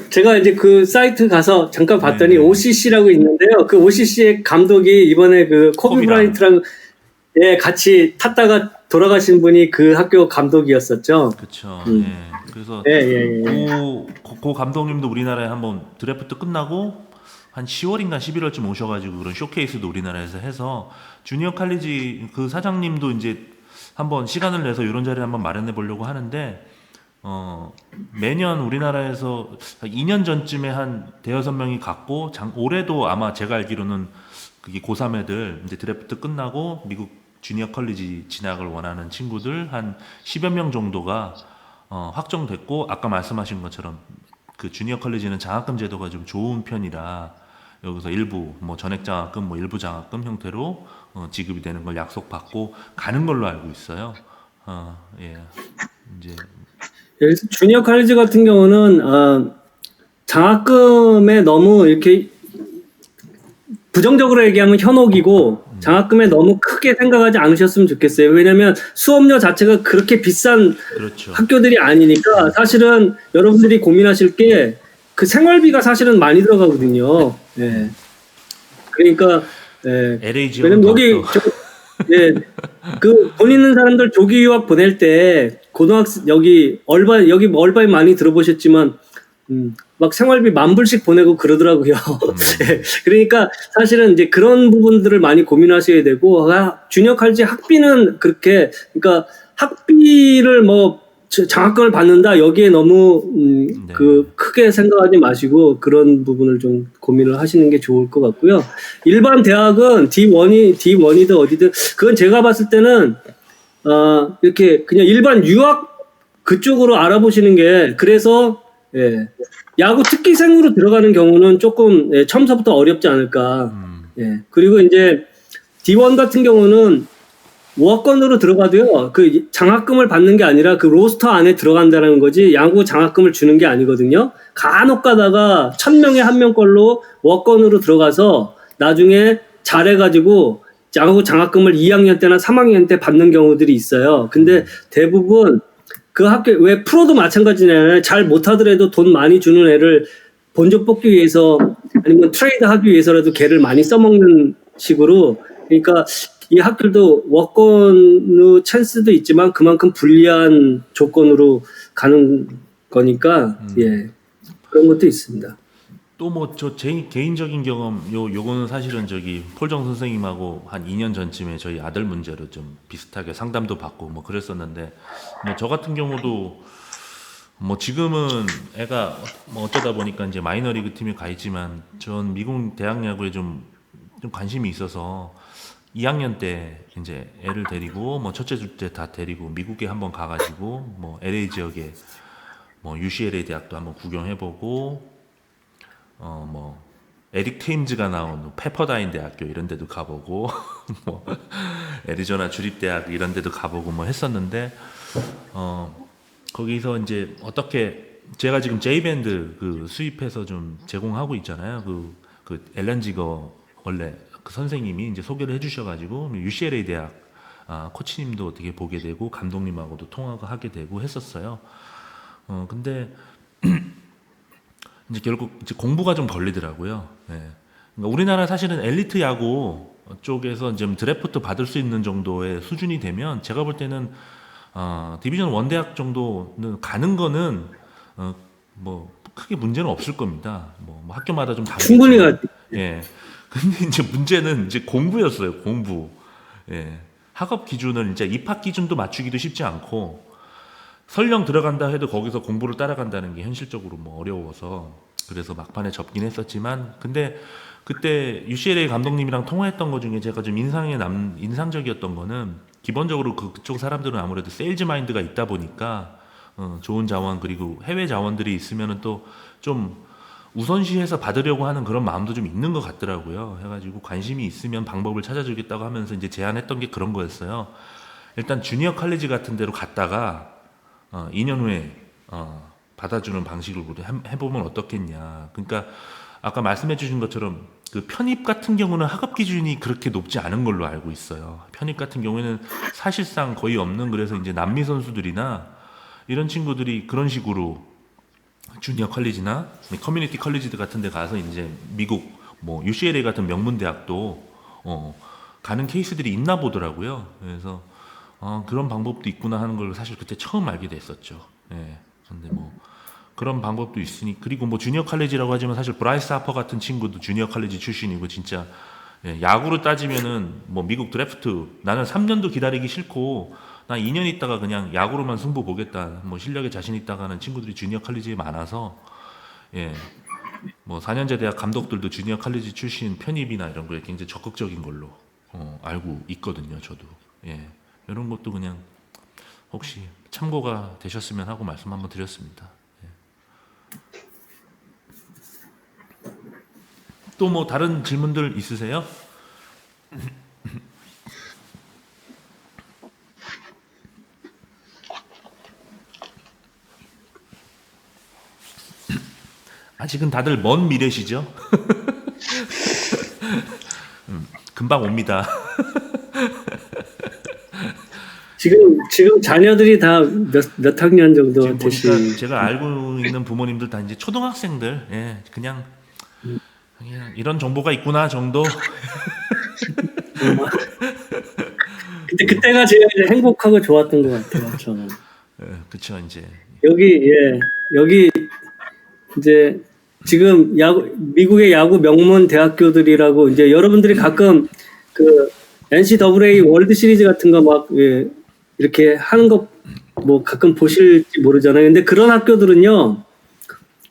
제가 이제 그 사이트 가서 잠깐 봤더니 네. OCC라고 있는데요. 그 OCC의 감독이 이번에 그 코비 코비랑. 브라이언트랑 예, 같이 탔다가 돌아가신 분이 그 학교 감독이었었죠. 그렇죠. 예. 그래서 예. 고 감독님도 우리나라에 한번 드래프트 끝나고 한 10월인가 11월쯤 오셔가지고 그런 쇼케이스도 우리나라에서 해서 주니어 칼리지 그 사장님도 이제 한번 시간을 내서 이런 자리를 한번 마련해 보려고 하는데 매년 우리나라에서 2년 전쯤에 한 대여섯 명이 갔고 올해도 아마 제가 알기로는 그게 고3 애들 이제 드래프트 끝나고 미국 주니어 컬리지 진학을 원하는 친구들 한 10여 명 정도가 확정됐고, 아까 말씀하신 것처럼 그 주니어 컬리지는 장학금 제도가 좀 좋은 편이라 여기서 일부 뭐 전액 장학금, 뭐 일부 장학금 형태로 지급이 되는 걸 약속받고 가는 걸로 알고 있어요. 예. 이제 그래서 주니어 컬리지 같은 경우는 장학금에 너무 이렇게 부정적으로 얘기하면 현혹이고 장학금에 너무 크게 생각하지 않으셨으면 좋겠어요. 왜냐하면 수업료 자체가 그렇게 비싼 그렇죠. 학교들이 아니니까 사실은 여러분들이 고민하실 게 그 생활비가 사실은 많이 들어가거든요. 예. 그러니까 LA 지역은 왜냐면 여기 예, 그 돈 있는 사람들 조기 유학 보낼 때 고등학생 여기 얼바이 많이 들어보셨지만 막 생활비 10,000불씩 보내고 그러더라고요. 예, 그러니까 사실은 이제 그런 부분들을 많이 고민하셔야 되고, 주니어 컬리지 학비는 그렇게, 그러니까 학비를 뭐 장학금을 받는다 여기에 너무 네. 그 크게 생각하지 마시고 그런 부분을 좀 고민을 하시는 게 좋을 것 같고요. 일반 대학은 D1이든 어디든 그건 제가 봤을 때는 이렇게 그냥 일반 유학 그쪽으로 알아보시는 게, 그래서 예. 야구 특기생으로 들어가는 경우는 조금 처음서부터 어렵지 않을까. 예. 그리고 이제 D1 같은 경우는 워건으로 들어가도요, 그 장학금을 받는 게 아니라 그 로스터 안에 들어간다는 거지 야구 장학금을 주는 게 아니거든요. 간혹 가다가 1000명에 1명 걸로 워건으로 들어가서 나중에 잘해가지고 야구 장학금을 2학년 때나 3학년 때 받는 경우들이 있어요. 근데 대부분 그 학교, 왜 프로도 마찬가지잖아요. 잘 못하더라도 돈 많이 주는 애를 본조 뽑기 위해서 아니면 트레이드 하기 위해서라도 걔를 많이 써먹는 식으로. 그러니까 이 학교도 워크온의 찬스도 있지만 그만큼 불리한 조건으로 가는 거니까 예 그런 것도 있습니다. 또 뭐 저 제 개인적인 경험 요거는 사실은 저기 폴정 선생님하고 한 2년 전쯤에 저희 아들 문제로 좀 비슷하게 상담도 받고 뭐 그랬었는데 뭐 저 같은 경우도 뭐 지금은 애가 뭐 어쩌다 보니까 이제 마이너리그 팀에 가 있지만 전 미국 대학 야구에 좀 관심이 있어서 2학년 때 이제 애를 데리고 뭐 첫째 둘째 다 데리고 미국에 한번 가가지고 뭐 LA 지역에 뭐 UCLA 대학도 한번 구경해보고 뭐 에릭 테임즈가 나온 페퍼다인 대학교 이런 데도 가보고 뭐 애리조나 주립대학 이런 데도 가보고 뭐 했었는데 거기서 이제 어떻게 제가 지금 J밴드 그 수입해서 좀 제공하고 있잖아요. 그 앨런 지거 원래 그 선생님이 이제 소개를 해주셔가지고 UCLA 대학 코치님도 어떻게 보게 되고 감독님하고도 통화가 하게 되고 했었어요. 근데 이제 결국 이제 공부가 좀 걸리더라고요. 네. 그러니까 우리나라 사실은 엘리트 야구 쪽에서 좀 드래프트 받을 수 있는 정도의 수준이 되면 제가 볼 때는 디비전 1 대학 정도는 가는 거는 뭐 크게 문제는 없을 겁니다. 뭐 학교마다 좀 다르겠지만. 충분히 가. 예. 근데 이제 문제는 이제 공부였어요. 공부. 예. 학업 기준을 이제 입학 기준도 맞추기도 쉽지 않고 설령 들어간다 해도 거기서 공부를 따라간다는 게 현실적으로 뭐 어려워서 그래서 막판에 접긴 했었지만 근데 그때 UCLA 감독님이랑 통화했던 것 중에 제가 좀 인상적이었던 거는 기본적으로 그쪽 사람들은 아무래도 세일즈 마인드가 있다 보니까 좋은 자원 그리고 해외 자원들이 있으면은 또 좀 우선시해서 받으려고 하는 그런 마음도 좀 있는 것 같더라고요. 해가지고 관심이 있으면 방법을 찾아주겠다고 하면서 이제 제안했던 게 그런 거였어요. 일단 주니어 칼리지 같은 데로 갔다가 2년 후에 받아주는 방식으로 해보면 어떻겠냐. 그러니까 아까 말씀해 주신 것처럼 그 편입 같은 경우는 학업 기준이 그렇게 높지 않은 걸로 알고 있어요. 편입 같은 경우에는 사실상 거의 없는 그래서 이제 남미 선수들이나 이런 친구들이 그런 식으로 주니어 컬리지나 커뮤니티 컬리지 같은 데 가서 이제 미국 뭐 UCLA 같은 명문 대학도 가는 케이스들이 있나 보더라고요. 그래서 그런 방법도 있구나 하는 걸 사실 그때 처음 알게 됐었죠. 예. 근데 뭐 그런 방법도 있으니 그리고 뭐 주니어 칼리지라고 하지만 사실 브라이스 하퍼 같은 친구도 주니어 칼리지 출신이고 진짜 예, 야구로 따지면은 뭐 미국 드래프트 나는 3년도 기다리기 싫고 나 2년 있다가 그냥 야구로만 승부 보겠다. 뭐 실력에 자신 있다가 하는 친구들이 주니어 칼리지에 많아서 예. 뭐 4년제 대학 감독들도 주니어 칼리지 출신 편입이나 이런 거에 굉장히 적극적인 걸로 알고 있거든요. 저도. 예. 이런 것도 그냥 혹시 참고가 되셨으면 하고 말씀 한번 드렸습니다. 예. 또 뭐 다른 질문들 있으세요? 아직은 다들 먼 미래시죠? 금방 옵니다. 지금 자녀들이 다 몇 학년 정도 지금 되신? 보니까 제가 알고 있는 부모님들 다 이제 초등학생들, 예, 그냥 이런 정보가 있구나 정도. 근데 그때가 제일 행복하고 좋았던 것 같아요. 저는. 예, 그렇죠 이제. 여기 이제 지금 미국의 야구 명문 대학교들이라고 이제 여러분들이 가끔 그 NCAA 월드 시리즈 같은 거 막 이렇게 하는 거 뭐 가끔 보실지 모르잖아요. 근데 그런 학교들은요.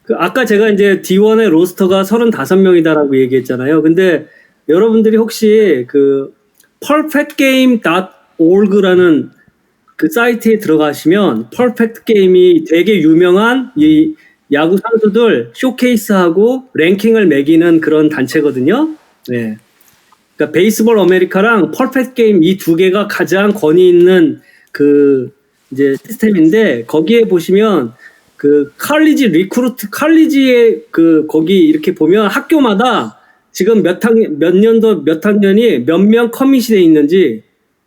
그 아까 제가 이제 D1의 로스터가 35명이다라고 얘기했잖아요. 근데 여러분들이 혹시 그 perfectgame.org라는 그 사이트에 들어가시면 퍼펙트 게임이 되게 유명한 이 야구 선수들 쇼케이스하고 랭킹을 매기는 그런 단체거든요. 네. 그러니까 베이스볼 아메리카랑 퍼펙트 게임 이 두 개가 가장 권위 있는 그 이제 시스템인데 거기에 보시면 그 칼리지에 그 거기 이렇게 보면 학교마다 지금 몇 년도 몇 학년이 몇 명 커밋이 돼 있는지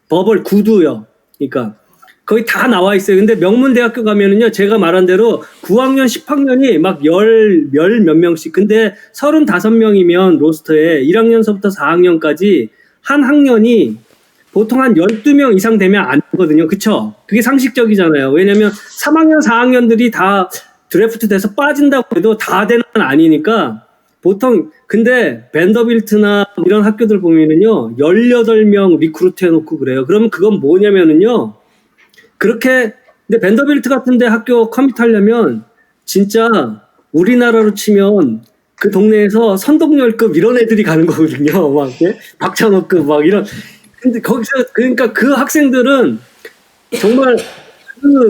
버블 구두요. 그러니까 거의 다 나와 있어요. 근데 명문대학교 가면은요, 제가 말한 대로 9학년, 10학년이 막 몇 명씩. 근데 35명이면 로스터에 1학년서부터 4학년까지 한 학년이 보통 한 12명 이상 되면 안 되거든요. 그쵸? 그게 상식적이잖아요. 왜냐면 3학년, 4학년들이 다 드래프트 돼서 빠진다고 해도 다 되는 건 아니니까 보통, 근데 밴더빌트나 이런 학교들 보면은요, 18명 리크루트 해놓고 그래요. 그러면 그건 뭐냐면은요, 그렇게, 근데 밴더빌트 같은데 학교 커밋하려면 진짜 우리나라로 치면 그 동네에서 선동열급 이런 애들이 가는 거거든요. 막, 예? 박찬호급 막 이런. 근데 거기서, 그러니까 그 학생들은 정말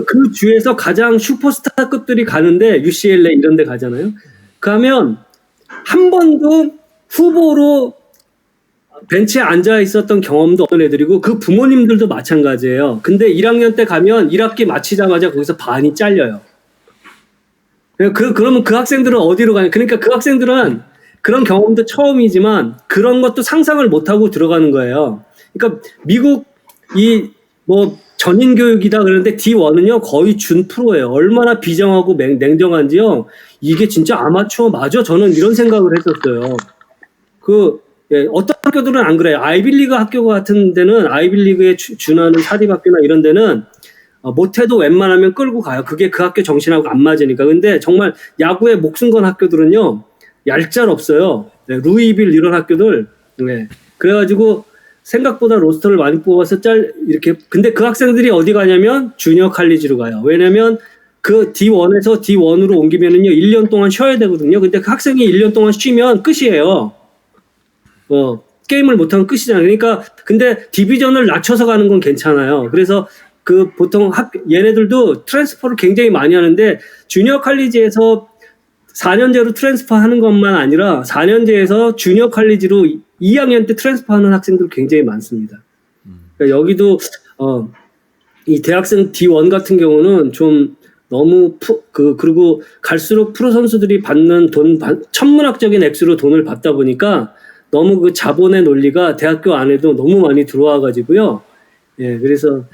그 주에서 가장 슈퍼스타급들이 가는데 UCLA 이런 데 가잖아요. 그러면 한 번도 후보로 벤치에 앉아 있었던 경험도 없는 애들이고 그 부모님들도 마찬가지예요. 근데 1학년 때 가면 1학기 마치자마자 거기서 반이 잘려요. 그러면 그 학생들은 어디로 가냐? 그러니까 그 학생들은 그런 경험도 처음이지만 그런 것도 상상을 못하고 들어가는 거예요. 그러니까 미국 뭐 전인 교육이다 그러는데 D1은요 거의 준 프로예요. 얼마나 비정하고 냉정한지요. 이게 진짜 아마추어 맞아? 저는 이런 생각을 했었어요. 예, 어떤 학교들은 안 그래요. 아이빌리그 학교 같은 데는 아이빌리그에 준하는 사립학교나 이런 데는 못해도 웬만하면 끌고 가요. 그게 그 학교 정신하고 안 맞으니까. 근데 정말 야구에 목숨 건 학교들은요 얄짤 없어요. 네, 루이빌 이런 학교들. 네. 그래가지고 생각보다 로스터를 많이 뽑아서 이렇게. 근데 그 학생들이 어디 가냐면 주니어 칼리지로 가요. 왜냐면 그 D1에서 D1으로 옮기면은요 1년 동안 쉬어야 되거든요. 근데 그 학생이 1년 동안 쉬면 끝이에요. 게임을 못하면 끝이잖아요. 그러니까 근데 디비전을 낮춰서 가는 건 괜찮아요. 그래서 그 보통 얘네들도 트랜스퍼를 굉장히 많이 하는데 주니어 칼리지에서 4년제로 트랜스퍼 하는 것만 아니라 4년제에서 주니어 칼리지로 2학년 때 트랜스퍼 하는 학생들 굉장히 많습니다. 그러니까 여기도 이 대학생 D1 같은 경우는 좀 너무 그리고 갈수록 프로 선수들이 받는 천문학적인 액수로 돈을 받다 보니까 너무 그 자본의 논리가 대학교 안에도 너무 많이 들어와 가지고요. 예, 그래서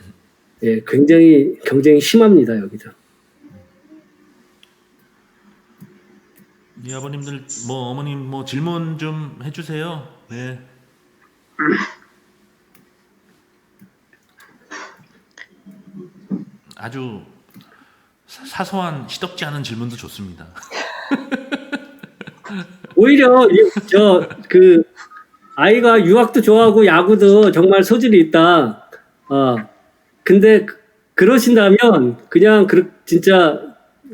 예, 굉장히 경쟁이 심합니다, 여기도. 네, 아버님들 어머님 질문 좀 해주세요. 네. 아주 사소한 시덥지 않은 질문도 좋습니다. 오히려 아이가 유학도 좋아하고 야구도 정말 소질이 있다. 근데 그러신다면 그냥 진짜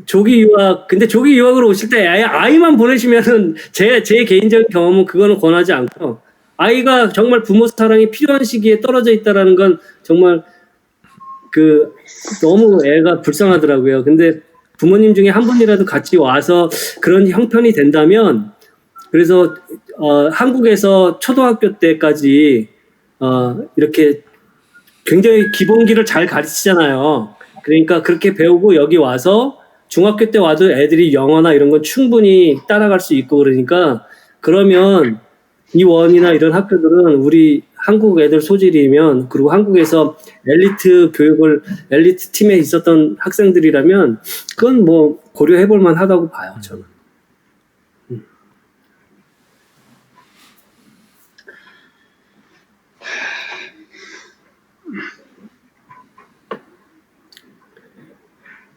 조기 유학. 근데 조기 유학으로 오실 때 아이만 보내시면은 제 개인적인 경험은 그거는 권하지 않고 아이가 정말 부모 사랑이 필요한 시기에 떨어져 있다라는 건 정말 너무 애가 불쌍하더라고요. 근데 부모님 중에 한 분이라도 같이 와서 그런 형편이 된다면 그래서 한국에서 초등학교 때까지 이렇게 굉장히 기본기를 잘 가르치잖아요. 그러니까 그렇게 배우고 여기 와서 중학교 때 와도 애들이 영어나 이런 건 충분히 따라갈 수 있고 그러면 이원이나 이런 학교들은 우리 한국 애들 소질이면 그리고 한국에서 엘리트 팀에 있었던 학생들이라면 그건 뭐 고려해 볼 만하다고 봐요, 저는.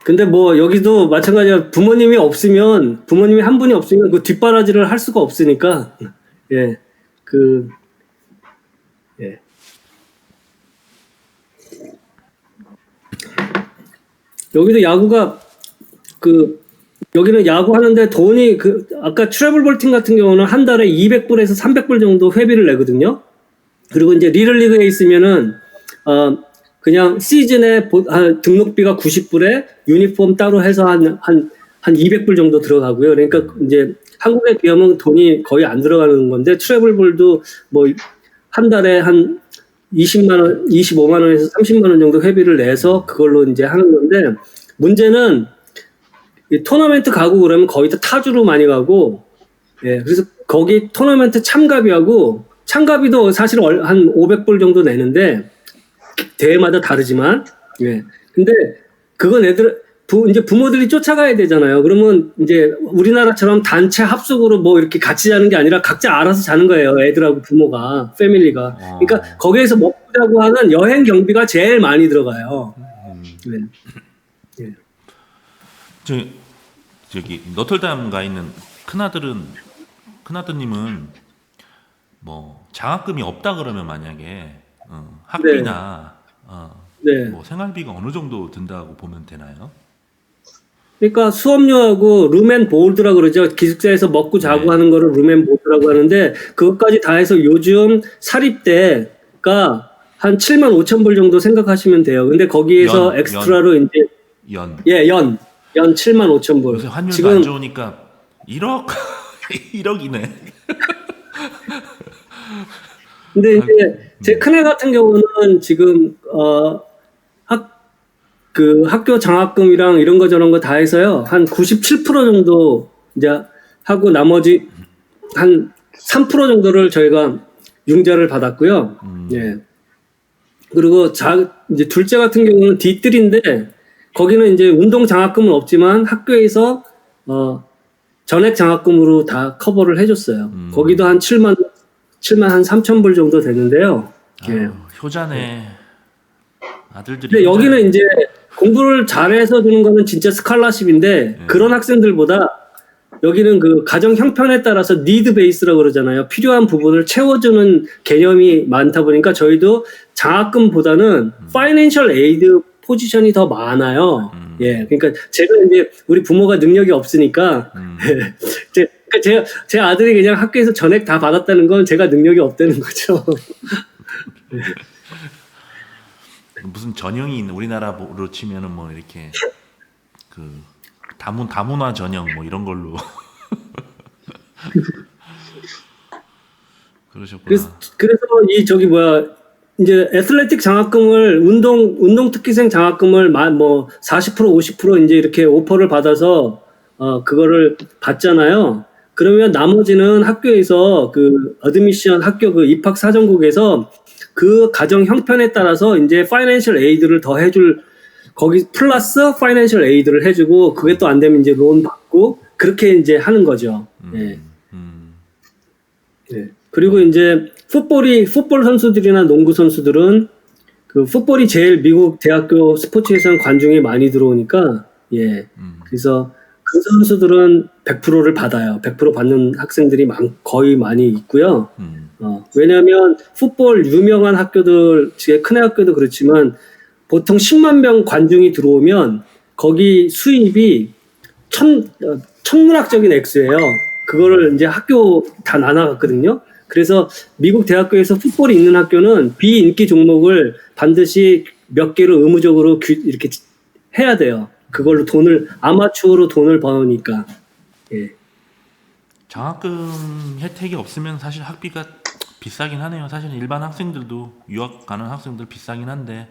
근데 여기도 마찬가지로 부모님이 한 분이 없으면 그 뒷바라지를 할 수가 없으니까, 예, 예. 여기도 야구가, 여기는 야구 하는데 돈이, 아까 트래블볼 팀 같은 경우는 한 달에 200불에서 300불 정도 회비를 내거든요. 그리고 이제 리틀리그에 있으면은, 그냥 시즌에 등록비가 90불에 유니폼 따로 해서 한 200불 정도 들어가고요. 그러니까 이제 한국에 비하면 돈이 거의 안 들어가는 건데 트래블볼도 한 달에 한 25만 원에서 30만 원 정도 회비를 내서 그걸로 이제 하는 건데 문제는 이 토너먼트 가고 그러면 거의 다 타주로 많이 가고 예, 그래서 거기 토너먼트 참가비도 사실 한 500불 정도 내는데 대회마다 다르지만, 예. 근데, 그건 이제 부모들이 쫓아가야 되잖아요. 그러면 이제 우리나라처럼 단체 합숙으로 뭐 이렇게 같이 자는 게 아니라 각자 알아서 자는 거예요. 애들하고 부모가, 패밀리가. 그러니까 거기에서 먹고 자고 하는 여행 경비가 제일 많이 들어가요. 네. 저기 너틀담 가 있는 큰아드님은 뭐 장학금이 없다 그러면 만약에 학비나 네. 뭐 생활비가 어느 정도 든다고 보면 되나요? 그러니까 수업료하고 룸앤보드라고 그러죠. 기숙사에서 먹고 자고 네. 하는 거를 룸앤보드라고 하는데 그것까지 다 해서 요즘 사립대가 한 7만 5천 불 정도 생각하시면 돼요. 근데 거기에서 엑스트라로 이제 연 7만 5천 불. 요새 환율도 지금 안 좋으니까 1억 1억이네. 근데 이제 제 큰애 같은 경우는 지금 학교 장학금이랑 이런 거 저런 거 다 해서요. 한 97% 정도 이제 하고 나머지 한 3% 정도를 저희가 융자를 받았고요. 예. 그리고 이제 둘째 같은 경우는 D3인데 거기는 이제 운동 장학금은 없지만 학교에서 전액 장학금으로 다 커버를 해줬어요. 거기도 한 7만 한 3천 불 정도 되는데요. 예. 효자네. 아들들이. 근데 여기는 이제 공부를 잘해서 주는 거는 진짜 스칼라십인데 그런 학생들보다 여기는 그 가정 형편에 따라서 니드 베이스라고 그러잖아요. 필요한 부분을 채워주는 개념이 많다 보니까 저희도 장학금보다는 파이낸셜 에이드 포지션이 더 많아요. 예, 그러니까 제가 이제 우리 부모가 능력이 없으니까 제 아들이 그냥 학교에서 전액 다 받았다는 건 제가 능력이 없다는 거죠. 무슨 전형이 있는 우리나라로 치면은 뭐 이렇게 그 다문화 전형 뭐 이런 걸로 그러셨구나. 그래서 이제 애슬레틱 장학금을 운동 특기생 장학금을 뭐 40% 50% 이제 이렇게 오퍼를 받아서 그거를 받잖아요. 그러면 나머지는 학교에서 그 어드미션 학교 그 입학 사정국에서 그 가정 형편에 따라서 이제 파이낸셜 에이드를 더 해줄 거기 플러스 파이낸셜 에이드를 해주고 그게 또 안 되면 이제 론 받고 그렇게 이제 하는 거죠. 예. 예. 그리고 이제 풋볼 선수들이나 농구 선수들은 그 풋볼이 제일 미국 대학교 스포츠에서는 관중이 많이 들어오니까 예. 그래서 그 선수들은 100%를 받아요. 100% 받는 학생들이 거의 많이 있고요. 왜냐하면 풋볼 유명한 학교들, 제 큰애 학교도 그렇지만 보통 10만 명 관중이 들어오면 거기 수입이 천문학적인 액수예요. 그거를 이제 학교 다 나눠갔거든요. 그래서 미국 대학교에서 풋볼이 있는 학교는 비인기 종목을 반드시 몇 개를 의무적으로 이렇게 해야 돼요. 그걸로 아마추어로 돈을 버니까. 예. 장학금 혜택이 없으면 사실 학비가 비싸긴 하네요. 사실 일반 학생들도 유학 가는 학생들 비싸긴 한데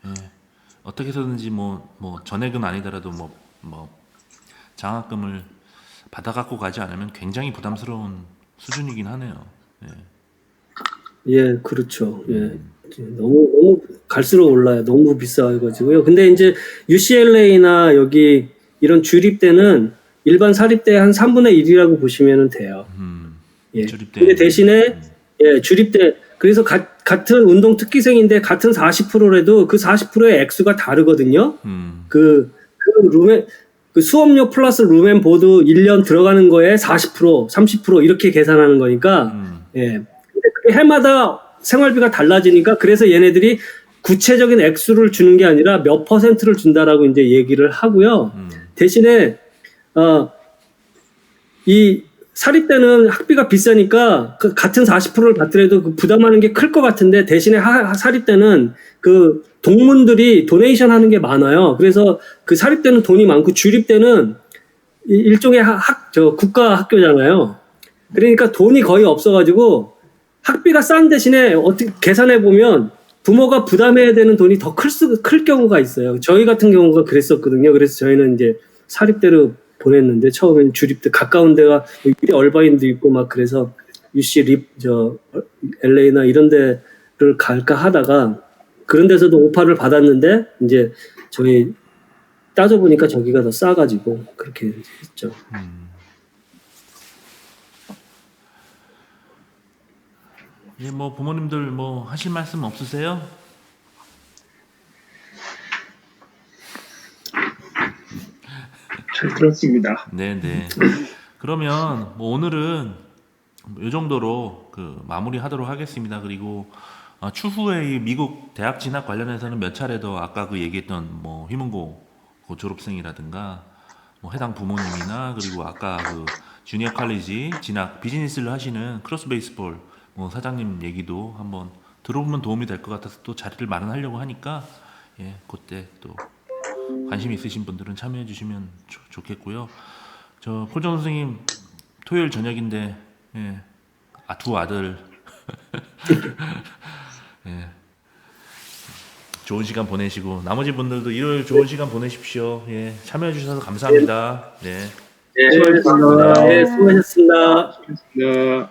예. 어떻게 해서든지 뭐 전액은 아니더라도 뭐 장학금을 받아 갖고 가지 않으면 굉장히 부담스러운 수준이긴 하네요. 예, 그렇죠. 예. 너무 갈수록 올라요. 너무 비싸가지고요. 근데 이제 UCLA나 여기 이런 주립대는 일반 사립대 한 3분의 1이라고 보시면 돼요. 예. 주립대. 근데 대신에 예, 주립대 그래서 같은 운동 특기생인데 같은 40%라도 그 40%의 액수가 다르거든요. 그 룸에 그 수업료 플러스 룸앤보드 1년 들어가는 거에 40%, 30% 이렇게 계산하는 거니까 예. 근데 그게 해마다 생활비가 달라지니까 그래서 얘네들이 구체적인 액수를 주는 게 아니라 몇 퍼센트를 준다라고 이제 얘기를 하고요. 대신에 이 사립대는 학비가 비싸니까 그 같은 40%를 받더라도 그 부담하는 게 클 것 같은데 대신에 사립대는 그 동문들이 도네이션 하는 게 많아요. 그래서 그 사립대는 돈이 많고 주립대는 일종의 국가 학교잖아요. 그러니까 돈이 거의 없어가지고 학비가 싼 대신에 어떻게 계산해 보면 부모가 부담해야 되는 돈이 더 클 경우가 있어요. 저희 같은 경우가 그랬었거든요. 그래서 저희는 이제 사립대로 보냈는데 처음엔 주립대 가까운 데가 얼바인도 있고 막 그래서 UC LA나 이런 데를 갈까 하다가 그런 데서도 오파를 받았는데 이제 저희 따져보니까 저기가 더 싸가지고 그렇게 했죠. 예, 뭐 부모님들 뭐 하실 말씀 없으세요? 잘 들었습니다. 네네. 그러면 뭐 오늘은 이 정도로 그 마무리하도록 하겠습니다. 그리고 추후에 이 미국 대학 진학 관련해서는 몇 차례 더 아까 그 얘기했던 뭐 휘문고 그 졸업생이라든가 뭐 해당 부모님이나 그리고 아까 그 주니어 칼리지 진학 비즈니스를 하시는 크로스 베이스볼 뭐 사장님 얘기도 한번 들어보면 도움이 될 것 같아서 또 자리를 마련하려고 하니까 예, 그때 또 관심 있으신 분들은 참여해 주시면 좋겠고요. 저 폴정 선생님 토요일 저녁인데 예, 두 아들 예, 좋은 시간 보내시고 나머지 분들도 일요일 좋은 시간 보내십시오. 예, 참여해 주셔서 감사합니다. 네. 예, 수고하셨습니다. 네, 수고하셨습니다. 네.